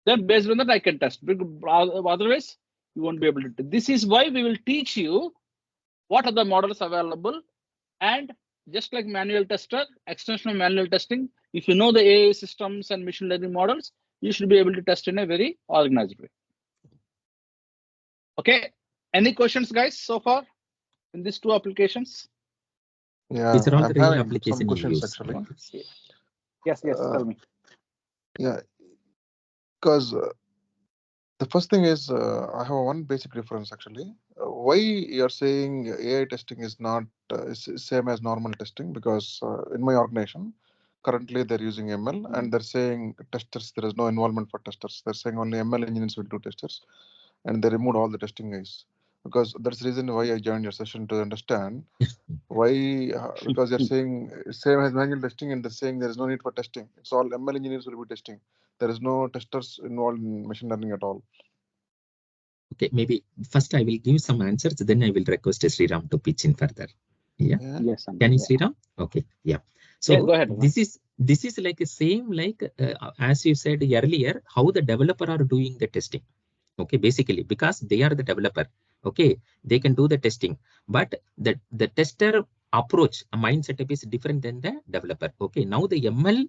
Then based on that, I can test. Otherwise, you won't be able to. This is why we will teach you what are the models available, and just like manual tester, extension of manual testing, if you know the AI systems and machine learning models, you should be able to test in a very organized way. Okay, any questions, guys, so far in these two applications? Yeah, These are all I'm the real having application some questions use. actually. Yes, tell me. Yeah, because the first thing is I have one basic difference actually. Why you're saying AI testing is not same as normal testing? Because in my organization, currently they're using ML and they're saying testers, there is no involvement for testers. They're saying only ML engineers will do testers, and they removed all the testing guys. Because that's the reason why I joined your session, to understand why, because they're saying same as manual testing and they're saying there is no need for testing. It's all ML engineers will be testing. There is no testers involved in machine learning at all. Okay, maybe first I will give some answers, then I will request Sriram to pitch in further. Yeah. Yes. Can you, Sriram? Okay. Yeah. So yeah, go ahead. This is like the same like as you said earlier, how the developer are doing the testing. Okay, basically because they are the developer. Okay, they can do the testing, but the tester approach, a mindset is different than the developer. Okay, now the ML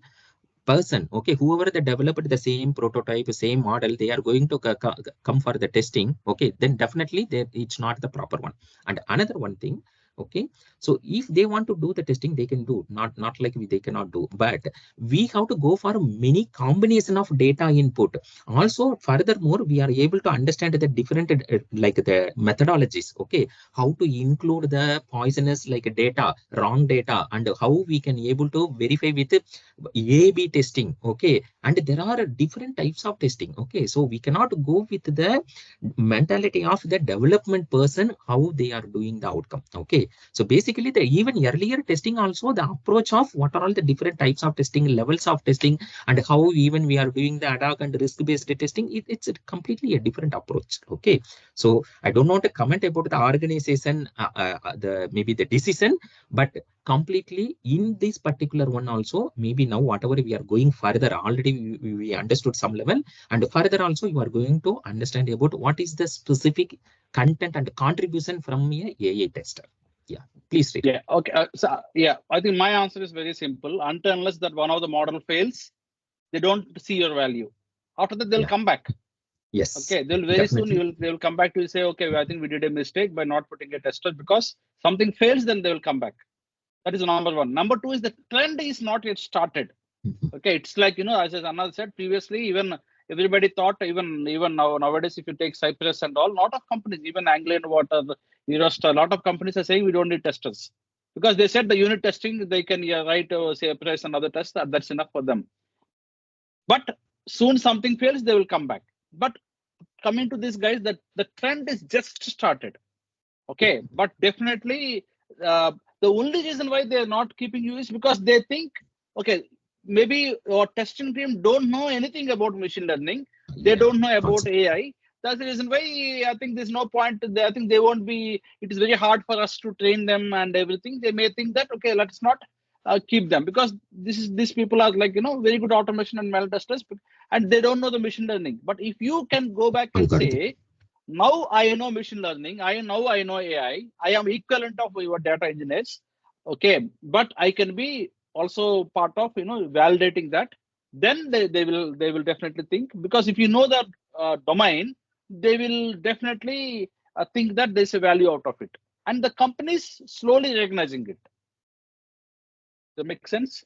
person, okay, whoever the developed the same prototype, same model, they are going to come for the testing. Okay, then definitely it's not the proper one. And another one thing, okay, so if they want to do the testing, they can do, not like they cannot do, but we have to go for many combination of data input. Also, furthermore, we are able to understand the different like the methodologies, okay, how to include the poisonous like data, wrong data, and how we can able to verify with A/B testing. Okay, and there are different types of testing. Okay, so we cannot go with the mentality of the development person, how they are doing the outcome. Okay, so basically the even earlier testing also, the approach of what are all the different types of testing, levels of testing, and how even we are doing the ad hoc and risk based testing, it's a completely a different approach. Okay, so I don't want to comment about the organization, the maybe the decision, but completely in this particular one also, maybe now whatever we are going further, already we understood some level, and further also you are going to understand about what is the specific content and contribution from a AI tester. Yeah, please read. Yeah, okay. So yeah, I think my answer is very simple. Until unless that one of the model fails, they don't see your value. After that, they'll come back. Yes. Okay, they'll very definitely. soon they will come back to you and say, okay, I think we did a mistake by not putting a tester, because something fails, then they will come back. That is number one. Number two is the trend is not yet started. Okay, it's like, as Anand said previously, even everybody thought, even now nowadays, if you take Cypress and all, lot of companies, even Anglian Water, A lot of companies are saying we don't need testers because they said the unit testing, they can write, say, press another test, that's enough for them. But soon something fails, they will come back. But coming to this, guys, that the trend is just started. Okay, but definitely the only reason why they are not keeping you is because they think, okay, maybe our testing team don't know anything about machine learning. They don't know about AI. That's the reason why I think there's no point. I think they won't be. It is very hard for us to train them and everything. They may think that, okay, let's not keep them, because these people are like, very good automation and manual testers, and they don't know the machine learning. But if you can go back and say, now I know machine learning, I know AI, I am equivalent of your data engineers, okay, but I can be also part of validating that. Then they will definitely think, because if you know that domain, they will definitely think that there's a value out of it, and the companies slowly recognizing it. Does that make sense?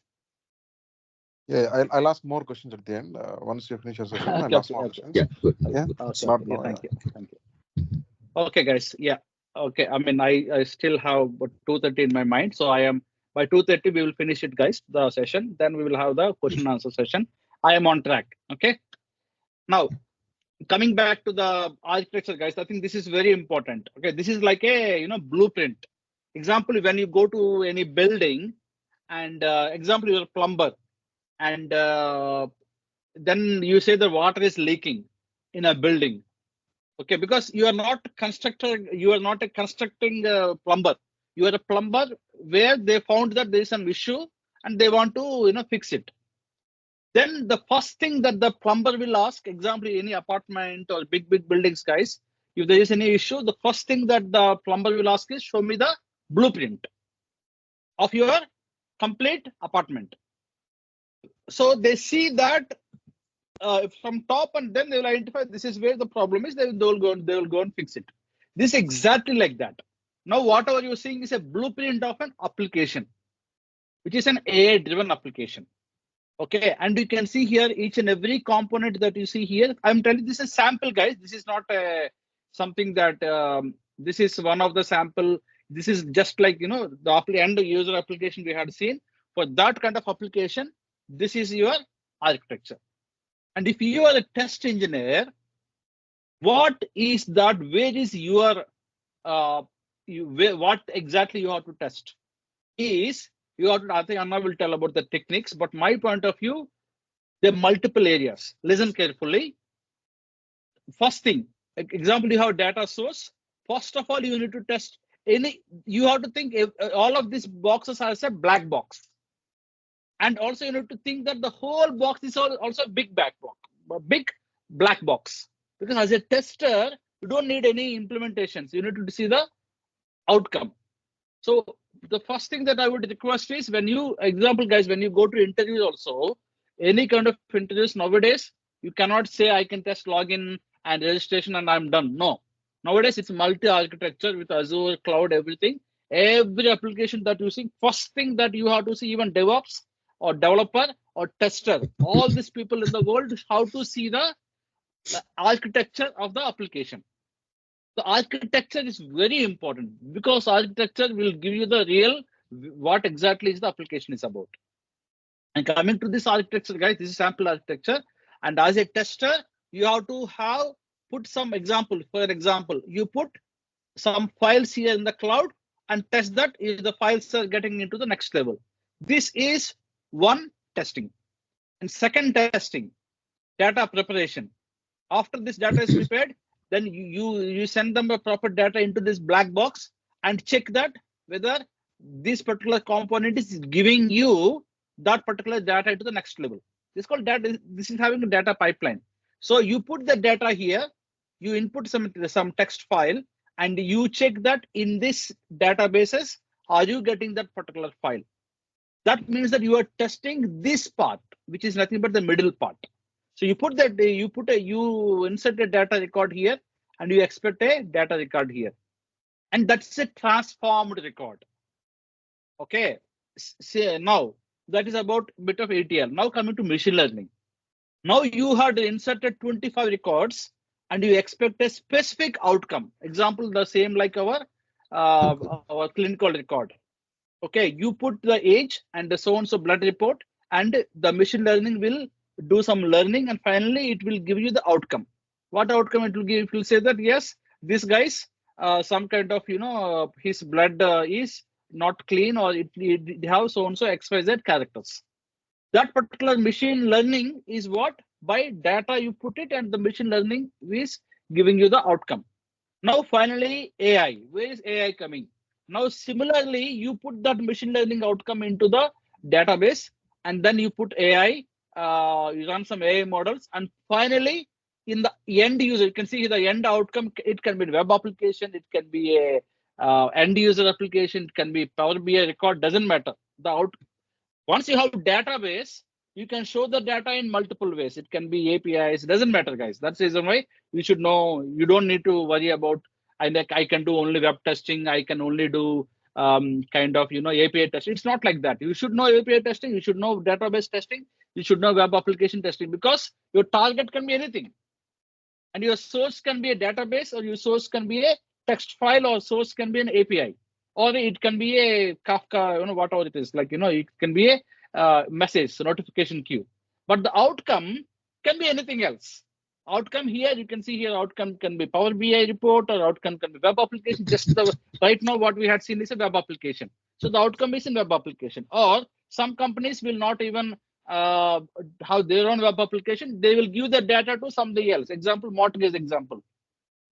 Yeah, I'll ask more questions at the end. Once you finish your session, I'll ask more questions. Yeah, good. Yeah, good. Thank you. Okay, guys. Yeah. Okay. I mean, I still have about 2:30 in my mind, so I am by 2:30 we will finish it, guys, the session. Then we will have the question and answer session. I am on track. Okay. Now, coming back to the architecture, guys, I think this is very important. Okay, this is like a blueprint. Example, when you go to any building, and example, you're a plumber, and then you say the water is leaking in a building. Okay, because you are not a constructing plumber. You are a plumber where they found that there is an issue and they want to fix it. Then the first thing that the plumber will ask, example, any apartment or big buildings, guys, if there is any issue, the first thing that the plumber will ask is, show me the blueprint of your complete apartment. So they see that from top, and then they will identify this is where the problem is. They will go and fix it. This is exactly like that. Now, whatever you're seeing is a blueprint of an application, which is an AI-driven application. Okay, and you can see here each and every component that you see here. I'm telling you, this is sample, guys. This is not something that this is one of the sample. This is just like the end user application we had seen. For that kind of application, this is your architecture. And if you are a test engineer, what is that? Where is your what exactly you have to test? Is you have to, I think Anna will tell about the techniques, but my point of view, there are multiple areas. Listen carefully. First thing, example, you have data source. First of all, you need to test you have to think all of these boxes are a black box. And also you need to think that the whole box is also a big black box. Because as a tester, you don't need any implementations. You need to see the outcome. So the first thing that I would request is, when you, example, guys, when you go to interviews also, any kind of interviews nowadays, you cannot say I can test login and registration and I'm done. No. Nowadays it's multi-architecture with Azure, cloud, everything. Every application that you see, first thing that you have to see, even DevOps or developer or tester, all these people in the world, how to see the architecture of the application. The architecture is very important, because architecture will give you the real what exactly is the application is about. And coming to this architecture, guys, this is sample architecture. And as a tester, you have to put some example. For example, you put some files here in the cloud and test that if the files are getting into the next level. This is one testing. And second testing, data preparation. After this data is prepared, then you send them a proper data into this black box and check that whether this particular component is giving you that particular data to the next level. This is called data. This is having a data pipeline. So you put the data here, you input some text file, and you check that in this databases, are you getting that particular file? That means that you are testing this part, which is nothing but the middle part. So you put that, you insert a data record here, and you expect a data record here, and that's a transformed record. Okay. So now that is about a bit of ETL. Now coming to machine learning. Now you had inserted 25 records, and you expect a specific outcome. Example, the same like our our clinical record. Okay, you put the age and the so-and-so blood report, and the machine learning will do some learning, and finally it will give you the outcome. What outcome it will give? It will say that yes, this guy's some kind of his blood is not clean, or it have so-and-so XYZ characters. That particular machine learning is what? By data you put it, and the machine learning is giving you the outcome. Now finally AI. Where is AI coming? Now similarly, you put that machine learning outcome into the database, and then you put AI, you run some AI models, and finally in the end user, you can see the end outcome. It can be a web application, it can be a end user application, it can be Power BI record, doesn't matter. Once you have database, you can show the data in multiple ways. It can be APIs, doesn't matter, guys. That's the reason why you should know. You don't need to worry about, I can do only web testing, I can only do kind of API testing. It's not like that. You should know API testing, you should know database testing, you should know web application testing, because your target can be anything. And your source can be a database, or your source can be a text file, or source can be an API, or it can be a Kafka, whatever it is. Like, it can be a message, notification queue. But the outcome can be anything else. Outcome here, you can see here, outcome can be Power BI report, or outcome can be web application. Just right now, what we had seen is a web application. So the outcome is in web application. Or some companies will not even have their own web application. They will give the data to somebody else. Example, mortgage example.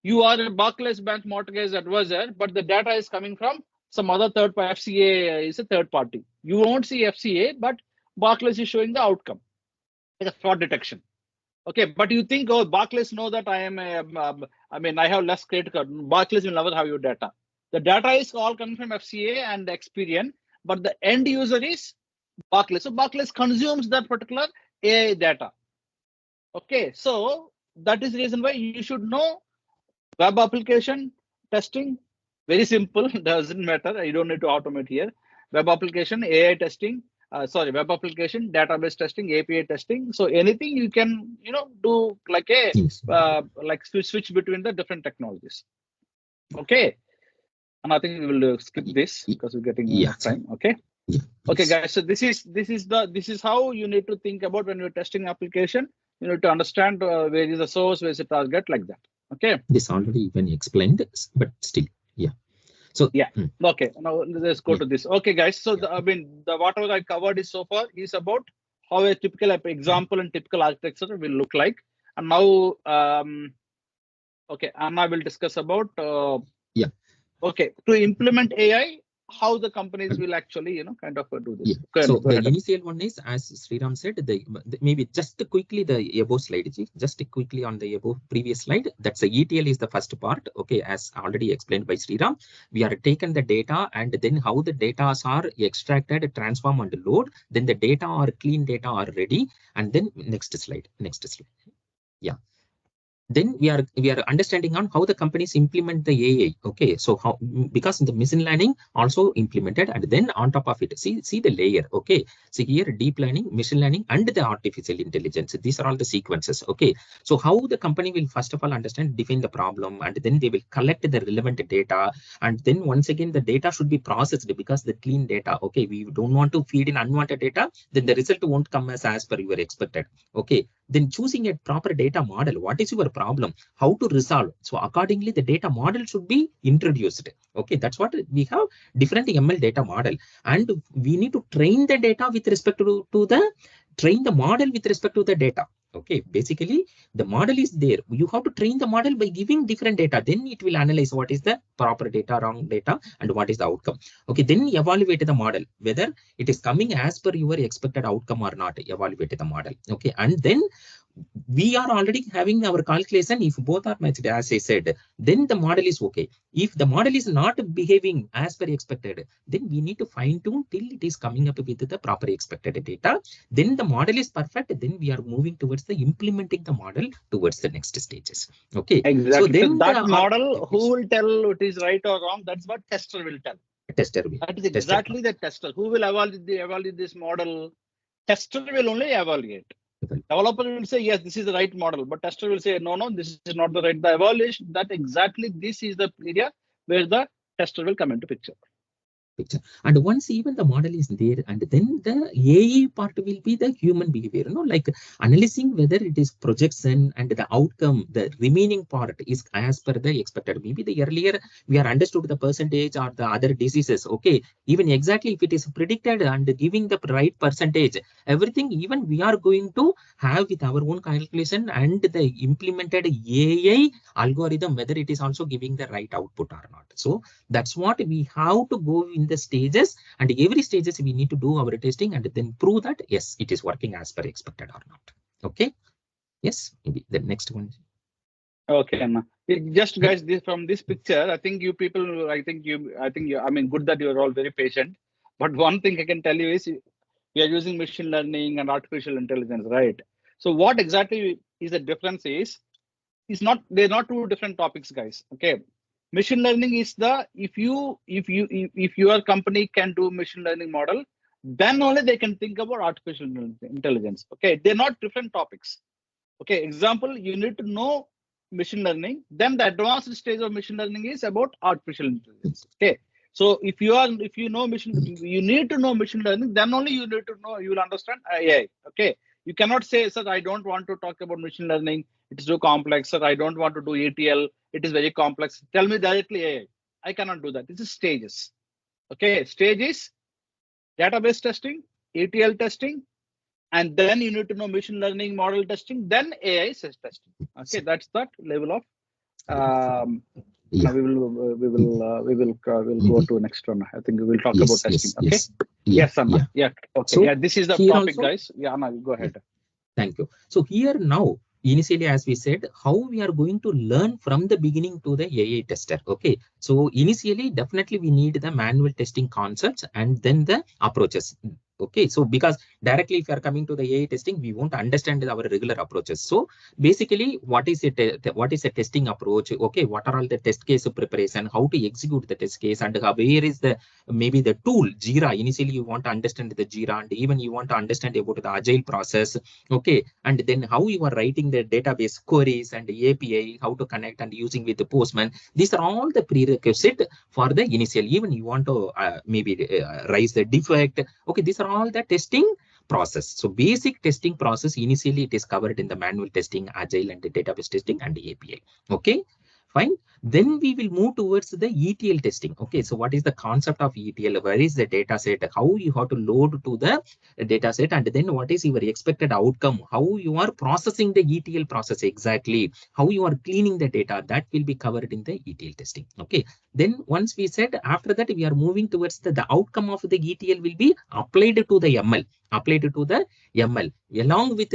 You are a Barclays Bank mortgage advisor, but the data is coming from some other third party. FCA is a third party. You won't see FCA, but Barclays is showing the outcome. It's a fraud detection. Okay, but you think, oh, Barclays know that I am I have less credit card. Barclays will never have your data. The data is all coming from FCA and Experian, but the end user is Barclays. So Barclays consumes that particular AI data. Okay, so that is the reason why you should know web application testing. Very simple, doesn't matter. You don't need to automate here. Web application, AI testing, web application, database testing, API testing. So anything you can, do like a like switch between the different technologies. Okay, and I think we will skip this because we're getting enough time. Okay. Yeah, okay, guys. So this is how you need to think about when you're testing application. You need to understand where is the source, where is the target, like that. Okay. This already been explained, but still, yeah. So yeah. Okay. Now let's go to this. Okay, guys. So the whatever I covered is so far is about how a typical example and typical architecture will look like. And now, okay, Anna will discuss about okay, to implement AI, how the companies will actually, kind of do this. Yeah. So the initial one is, as Sriram said, maybe just quickly the above slide, just quickly on the above previous slide. That's the ETL is the first part. Okay, as already explained by Sriram, we are taken the data and then how the data are extracted, transform and load. Then the data or clean data are ready. And then next slide. Yeah. Then we are understanding on how the companies implement the AI. Okay, so how, because the machine learning also implemented, and then on top of it, see the layer. Okay, so here deep learning, machine learning, and the artificial intelligence. These are all the sequences. Okay, so how the company will first of all understand, define the problem, and then they will collect the relevant data, and then once again the data should be processed, because the clean data. Okay, we don't want to feed in unwanted data, then the result won't come as per your expected. Okay, then choosing a proper data model. What is your problem? How to resolve? So accordingly, the data model should be introduced. Okay, that's what we have, different ML data model, and we need to train the data with respect to train the model with respect to the data. Okay, basically the model is there. You have to train the model by giving different data. Then it will analyze what is the proper data, wrong data, and what is the outcome. Okay, then evaluate the model whether it is coming as per your expected outcome or not. Evaluate the model. Okay, and then we are already having our calculation. If both are matched, as I said, then the model is okay. If the model is not behaving as per expected, then we need to fine tune till it is coming up with the proper expected data. Then the model is perfect. Then we are moving towards the implementing the model towards the next stages. Okay. Exactly. So then that model, who will tell it is right or wrong? That's what tester will tell. Tester will. That is exactly the tester. Who will evaluate this model? Tester will only evaluate. Developer will say, yes, this is the right model, but tester will say, no, this is not the right. The evaluation, that exactly this is the area where the tester will come into picture. And once even the model is there, and then the AI part will be the human behavior, like analyzing whether it is projection and the outcome, the remaining part is as per the expected. Maybe the earlier we are understood the percentage or the other diseases. Okay, even exactly if it is predicted and giving the right percentage, everything even we are going to have with our own calculation and the implemented AI algorithm, whether it is also giving the right output or not. So that's what we have to go in the stages, and every stages we need to do our testing and then prove that yes, it is working as per expected or not. Okay. Yes, maybe the next one. Okay, Anna. Just guys, from this picture, I think you people, I mean, good that you're all very patient. But one thing I can tell you is we are using machine learning and artificial intelligence, right? So what exactly is the difference is they're not two different topics, guys. Okay. Machine learning is if your company can do machine learning model, then only they can think about artificial intelligence. Okay, they're not different topics. Okay, example, you need to know machine learning, then the advanced stage of machine learning is about artificial intelligence. Okay, so if you need to know machine learning, then only you will understand AI. Okay, you cannot say, sir, I don't want to talk about machine learning, it's too complex. Sir, I don't want to do ETL, it is very complex. Tell me directly AI. I cannot do that. This is stages. Okay, stage is database testing, ETL testing, and then you need to know machine learning model testing, then AI testing. Okay, that's that level of. We'll go to next one. I think we will talk about testing. Okay. Yes, Anna. Yeah. Okay. So yeah, this is the topic, also, guys. Yeah, Anna, go ahead. Thank you. So here now, initially, as we said, how we are going to learn from the beginning to the AI tester. Okay. So initially, definitely we need the manual testing concepts and then the approaches. Okay. So because directly if you are coming to the AI testing, we won't understand our regular approaches. So basically, what is it? What is a testing approach? Okay. What are all the test case preparation? How to execute the test case, and where is the maybe the tool Jira? Initially, you want to understand the Jira, and even you want to understand about the Agile process. Okay, and then how you are writing the database queries and the API, how to connect and using with the Postman. These are all the prerequisite for the initial. Even you want to raise the defect. Okay, these are all the testing process. So basic testing process, initially it is covered in the manual testing, Agile and the database testing and the API. Okay. Fine. Then we will move towards the ETL testing. Okay, so what is the concept of ETL? Where is the data set? How you have to load to the data set, and then what is your expected outcome? How you are processing the ETL process exactly? How you are cleaning the data? That will be covered in the ETL testing. Okay. Then once we said after that we are moving towards the outcome of the ETL will be applied to the ML. Applied to the ML along with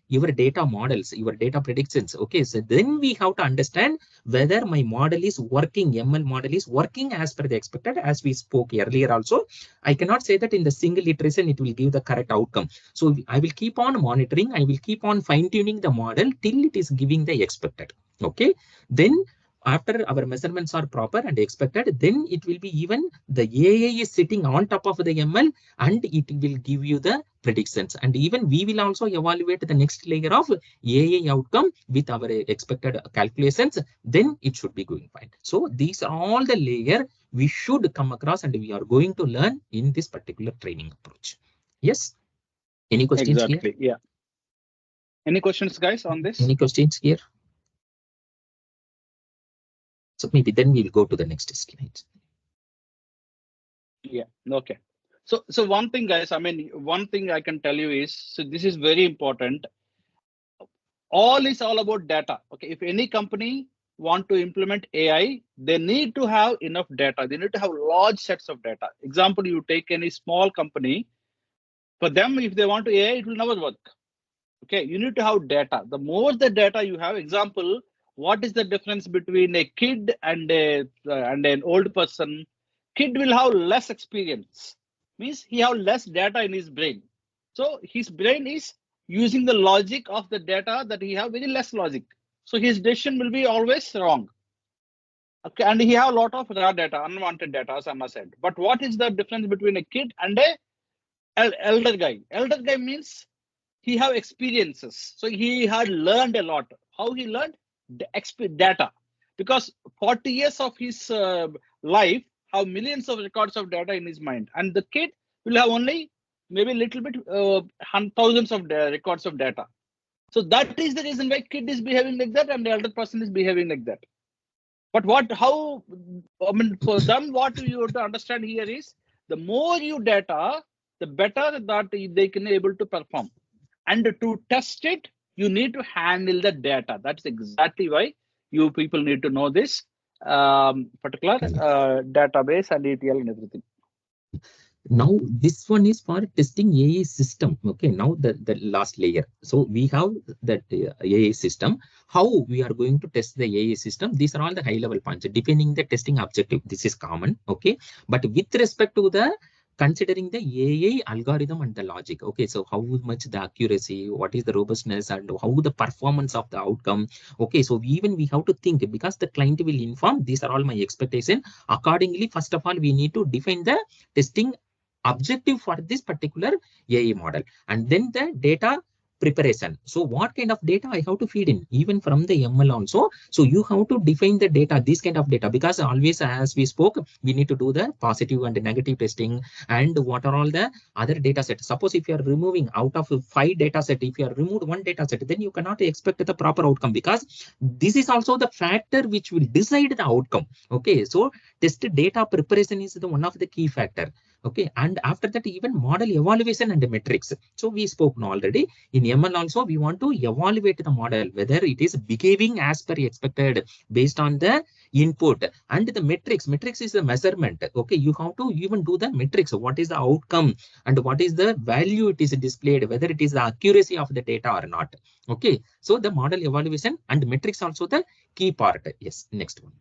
your data models, your data predictions. Okay, so then we have to understand whether my model is working, ML model is working as per the expected. As we spoke earlier also, I cannot say that in the single iteration it will give the correct outcome. So I will keep on monitoring, I will keep on fine tuning the model till it is giving the expected. Okay, then after our measurements are proper and expected, then it will be even the AI is sitting on top of the ML and it will give you the predictions. And even we will also evaluate the next layer of AI outcome with our expected calculations, then it should be going fine. So these are all the layer we should come across and we are going to learn in this particular training approach. Yes. Any questions here? Yeah. Any questions, guys, on this? Any questions here? So maybe then we'll go to the next slide. Yeah, okay. So one thing, guys, I mean, one thing I can tell you is, so this is very important. All is all about data. Okay, if any company want to implement AI, they need to have enough data. They need to have large sets of data. Example, you take any small company, for them, if they want to AI, it will never work. Okay, you need to have data. The more the data you have, example, what is the difference between a kid and an old person? Kid will have less experience, means he have less data in his brain. So his brain is using the logic of the data that he have very less logic. So his decision will be always wrong. Okay, and he have a lot of raw data, unwanted data, as Anna said. But what is the difference between a kid and a elder guy? Elder guy means he have experiences, so he had learned a lot. How he learned? The data. because 40 years of his life have millions of records of data in his mind, and the kid will have only maybe a little bit thousands of records of data. So that is the reason why kid is behaving like that and the elder person is behaving like that. But how, I mean, for them, what you have to understand here is the more you data, the better that they can able to perform. And to test it, you need to handle the data. That's exactly why you people need to know this particular database and ETL and everything. Now this one is for testing AI system. Okay, now the last layer. So we have that AI system. How we are going to test the AI system? These are all the high level points. Defining the testing objective. This is common. Okay, but with respect to the considering the AI algorithm and the logic. Okay, so how much the accuracy, what is the robustness, and how the performance of the outcome. Okay, so even we have to think, because the client will inform, these are all my expectation. Accordingly, first of all, we need to define the testing objective for this particular AI model, and then the data preparation. So what kind of data I have to feed in, even from the ML also. So you have to define the data, this kind of data, because always, as we spoke, we need to do the positive and negative testing, and what are all the other data sets. Suppose if you are removing out of 5 data set, if you are removed 1 data set, then you cannot expect the proper outcome, because this is also the factor which will decide the outcome. Okay, so test data preparation is the one of the key factor. Okay, and after that, even model evaluation and metrics. So we spoke already. In ML also, we want to evaluate the model, whether it is behaving as per expected based on the input, and the metrics. Metrics is the measurement. Okay, you have to even do the metrics. What is the outcome and what is the value it is displayed, whether it is the accuracy of the data or not. Okay, so the model evaluation and metrics also the key part. Yes, next one.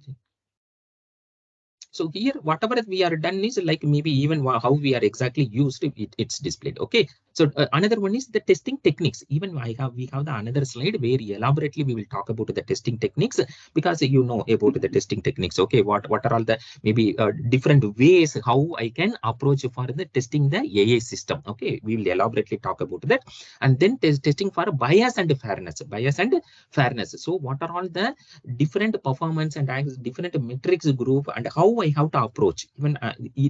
So here, whatever we are done is like maybe even how we are exactly used, it's displayed. Okay. So another one is the testing techniques. Even we have the another slide where elaborately we will talk about the testing techniques, because you know about the testing techniques. Okay. What are all the maybe different ways how I can approach for the testing the AI system. Okay. We will elaborately talk about that. And then testing for bias and fairness. Bias and fairness. So what are all the different performance and different metrics group, and how I have to approach. Even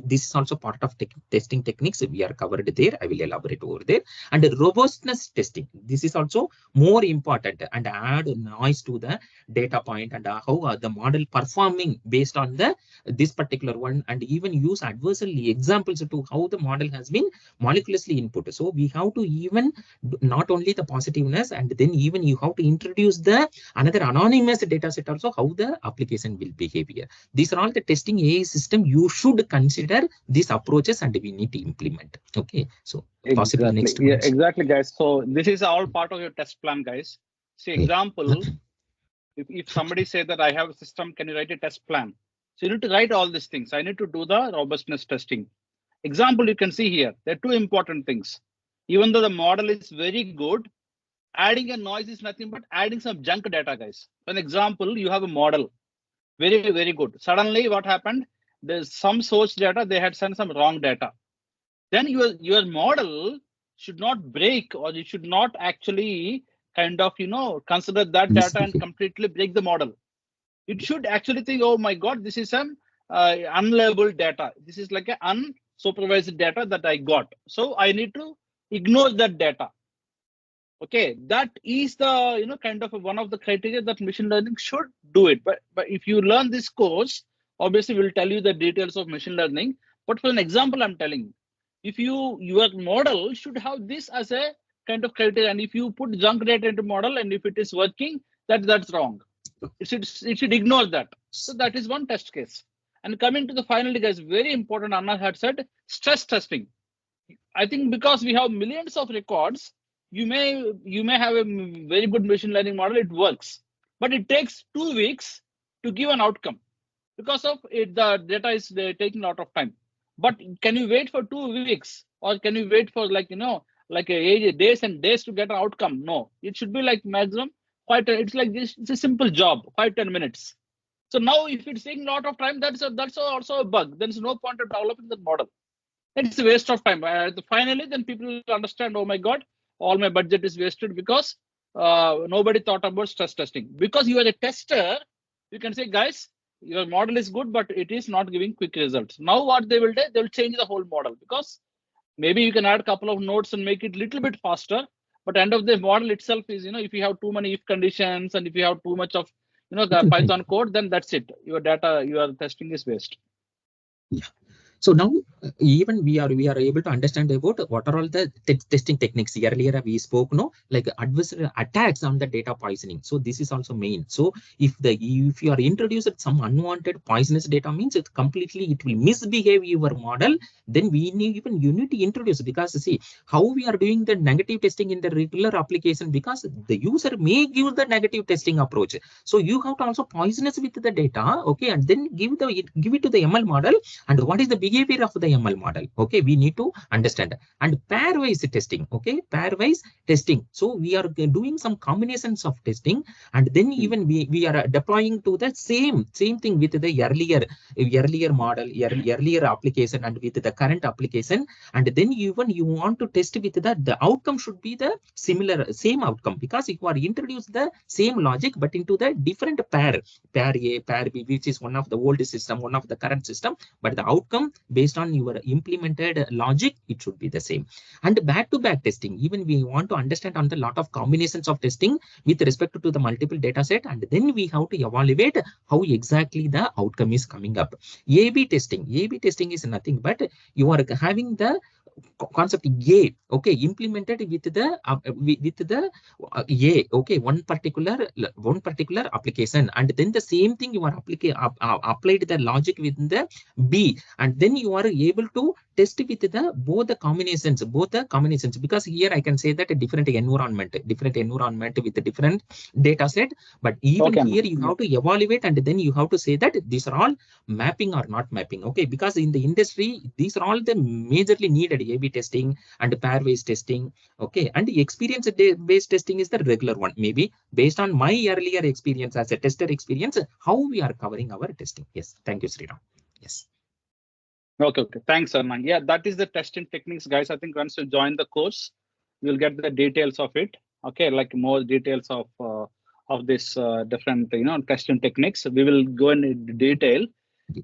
this is also part of testing techniques we are covered there. I will elaborate over there. And robustness testing. This is also more important, and add noise to the data point, and how the model performing based on this particular one, and even use adversely examples to how the model has been molecularly input. So we have to even not only the positiveness, and then even you have to introduce the another anonymous data set also, how the application will behave here. These are all the testing AI system you should consider these approaches, and we need to implement. Okay, so possibly next one. Yeah, exactly, guys. So this is all part of your test plan, guys. See, example, if somebody say that I have a system, can you write a test plan? So you need to write all these things. I need to do the robustness testing. Example, you can see here, there are 2 important things. Even though the model is very good, adding a noise is nothing but adding some junk data, guys. For an example, you have a model, very, very good. Suddenly what happened? There's some source data, they had sent some wrong data. Then your model should not break, or you should not actually kind of, consider that data and completely break the model. It should actually think, oh my God, this is some unlabeled data. This is like an unsupervised data that I got. So I need to ignore that data. Okay, that is the kind of one of the criteria that machine learning should do it. But if you learn this course, obviously we'll tell you the details of machine learning. But for an example, I'm telling, if your model should have this as a kind of criteria, and if you put junk data into model and if it is working, that's wrong. It should ignore that. So that is one test case. And coming to the final, guys, very important. Anna had said stress testing. I think because we have millions of records, you may have a very good machine learning model, it works, but it takes 2 weeks to give an outcome. Because of it, the data is taking a lot of time. But can you wait for 2 weeks, or can you wait for days and days to get an outcome? No, it should be like maximum it's like this. It's a simple job, 5-10 minutes. So now if it's taking a lot of time, that's also a bug. There's no point of developing the model. It's a waste of time. Finally, then people will understand, oh my God, all my budget is wasted because nobody thought about stress testing. Because you are a tester, you can say, guys, your model is good, but it is not giving quick results. Now what they will do, they will change the whole model, because maybe you can add a couple of nodes and make it a little bit faster. But end of the model itself is, if you have too many if conditions and if you have too much of, the Python code, then that's it. Your data, your testing is waste. Yeah. So now even we are able to understand about what are all the testing techniques. Earlier we spoke, like adversarial attacks on the data poisoning. So this is also main. So if you are introduced some unwanted poisonous data, means it will misbehave your model. Then you need to introduce, because see how we are doing the negative testing in the regular application, because the user may give the negative testing approach. So you have to also poisonous with the data, okay, and then give it to the ML model. And what is the behavior of the ML model? Okay, we need to understand. And pairwise testing, okay, pairwise testing. So we are doing some combinations of testing, and then even we are deploying to the same thing with the earlier model, earlier application, and with the current application. And then even you want to test with the outcome should be the same outcome, because if you are introduce the same logic but into the different pair A, pair B, which is one of the old system, one of the current system, but the outcome based on your implemented logic, it should be the same. And back-to-back testing, even we want to understand on the lot of combinations of testing with respect to the multiple data set, and then we have to evaluate how exactly the outcome is coming up. A/B testing is nothing but you are having the concept A, okay, implemented with the A, okay, one particular application, and then the same thing you are applied the logic within the B, and then you are able to test with the both the combinations, because here I can say that a different environment with a different data set, but even here you have to evaluate, and then you have to say that these are all mapping or not mapping, okay, because in the industry these are all the majorly needed. A/B testing and pairwise testing, okay, and the experience-based testing is the regular one. Maybe based on my earlier experience as a tester experience, how we are covering our testing. Yes, thank you, Sriram. Yes. Okay. Thanks, Arnang. Yeah, that is the testing techniques, guys. I think once you join the course, you'll get the details of it. Okay, like more details of this different testing techniques. We will go in detail.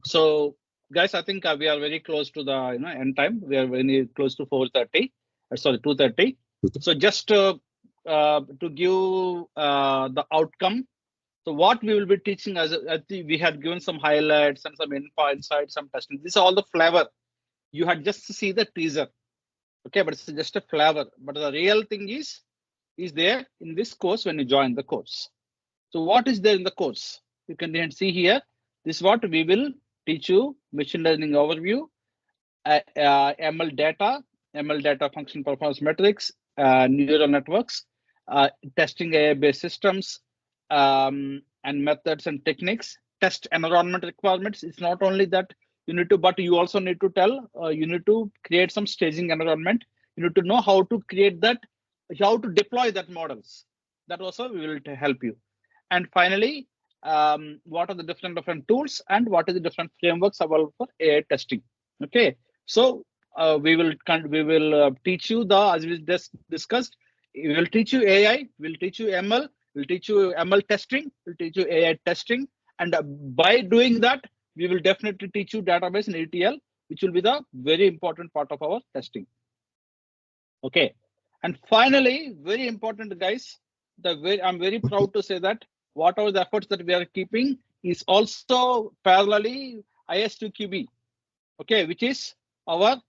So, guys, I think we are very close to the end time. We are very close to 4:30. Sorry, 2:30. So just to give the outcome. So what we will be teaching, as I think we had given some highlights and some insights, some testing. This is all the flavor. You had just to see the teaser. Okay, but it's just a flavor. But the real thing is there in this course when you join the course. So what is there in the course? You can see here. This is what we will teach you: machine learning overview, ML data function performance metrics, neural networks, testing AI-based systems, and methods and techniques, test environment requirements. It's not only that you need to, but you also need to you need to create some staging environment. You need to know how to create that, how to deploy that models. That also we will help you. And finally, what are the different tools and what are the different frameworks available for AI testing? Okay, so we will teach you as we just discussed. We will teach you AI. We'll teach you ML. We'll teach you ML testing. We'll teach you AI testing. And by doing that, we will definitely teach you database and ETL, which will be the very important part of our testing. Okay, and finally, very important, guys. I'm very proud to say that whatever the efforts that we are keeping is also parallelly ISTQB, okay, which is our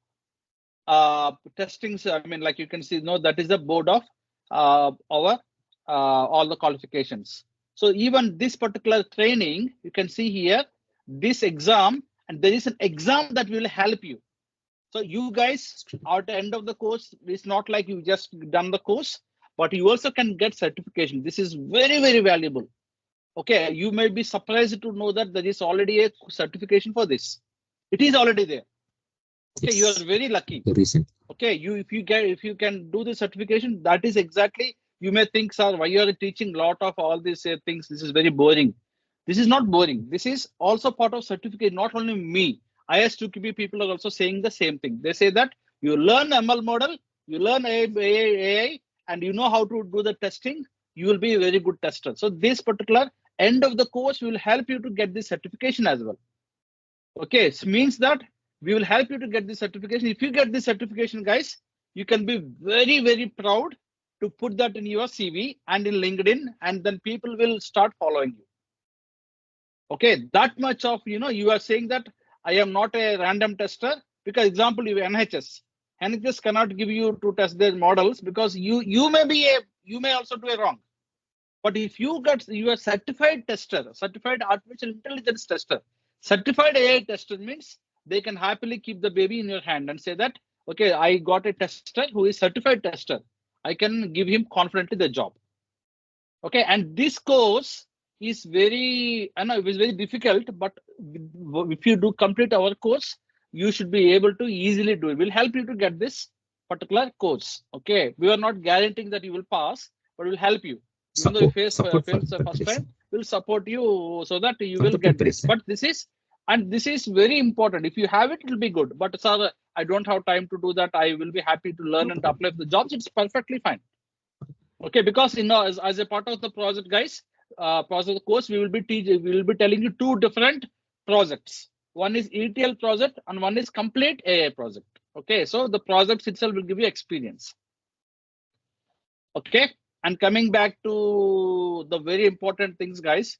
testing. I mean, like you can see, that is the board of our all the qualifications. So even this particular training, you can see here, this exam, and there is an exam that will help you. So you guys, at the end of the course, it's not like you just done the course, but you also can get certification. This is very, very valuable. Okay, you may be surprised to know that there is already a certification for this. It is already there. Okay, you are very lucky. Okay, if you can do the certification, that is exactly, you may think, sir, why you are teaching a lot of all these things? This is very boring. This is not boring. This is also part of certificate. Not only me, ISTQB people are also saying the same thing. They say that you learn ML model, you learn AI, and you know how to do the testing, you will be a very good tester. So this particular end of the course, we will help you to get this certification as well. Okay, it means that we will help you to get this certification. If you get this certification, guys, you can be very, very proud to put that in your CV and in LinkedIn, and then people will start following you. Okay, that much of, you are saying that I am not a random tester, because example, you NHS cannot give you to test their models, because you may also do a wrong. But if you are certified tester, certified artificial intelligence tester, certified AI tester, means they can happily keep the baby in your hand and say that, okay, I got a tester who is certified tester. I can give him confidently the job. Okay, and this course is very, I know it was very difficult, but if you do complete our course, you should be able to easily do it. We'll help you to get this particular course. Okay, we are not guaranteeing that you will pass, but we'll help you. Even though you fail the first time, we'll support you so that you will get this. But this is very important. If you have it, it'll be good. But sir, I don't have time to do that. I will be happy to learn and apply for the jobs. It's perfectly fine. Okay, because as a part of the project, guys, project course, we will be telling you two different projects. One is ETL project and one is complete AI project. Okay, so the projects itself will give you experience. Okay, and coming back to the very important things, guys,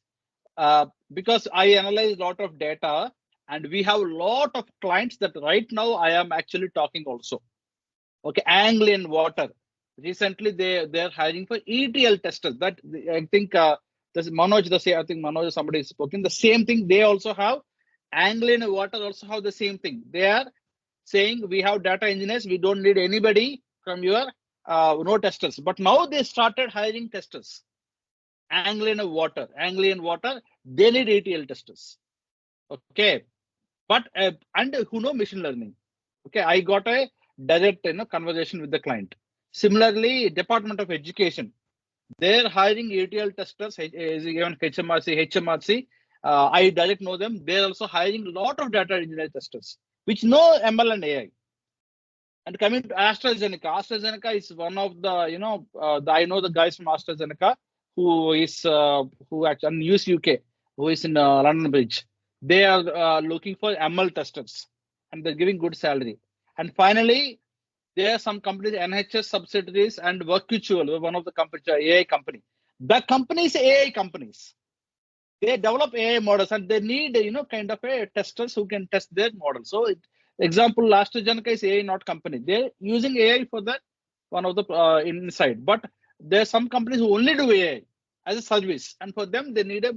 because I analyze a lot of data and we have a lot of clients that right now I am actually talking also. Okay, Anglian Water. Recently, they're hiring for ETL testers. That I think there's Manoj. I think Manoj somebody is spoken. The same thing. They also have Anglian Water. Also have the same thing. They are saying we have data engineers. We don't need anybody from your no testers. But now they started hiring testers. Anglian Water. They need ETL testers. Okay, but and who know machine learning. Okay, I got a direct conversation with the client. Similarly, Department of Education, they're hiring ETL testers, even HMRC. I direct know them. They're also hiring a lot of data engineer testers, which know ML and AI. And coming to AstraZeneca is one of the, I know the guys from AstraZeneca who actually use UK, who is in London Bridge. They are looking for ML testers, and they're giving good salary. And finally, there are some companies, NHS subsidiaries and Workutual, one of the companies, AI company. The companies, AI companies, they develop AI models and they need, kind of a testers who can test their models. So, example, AstraZeneca is AI not company. They're using AI for that one of the inside. But there are some companies who only do AI as a service, and for them they need a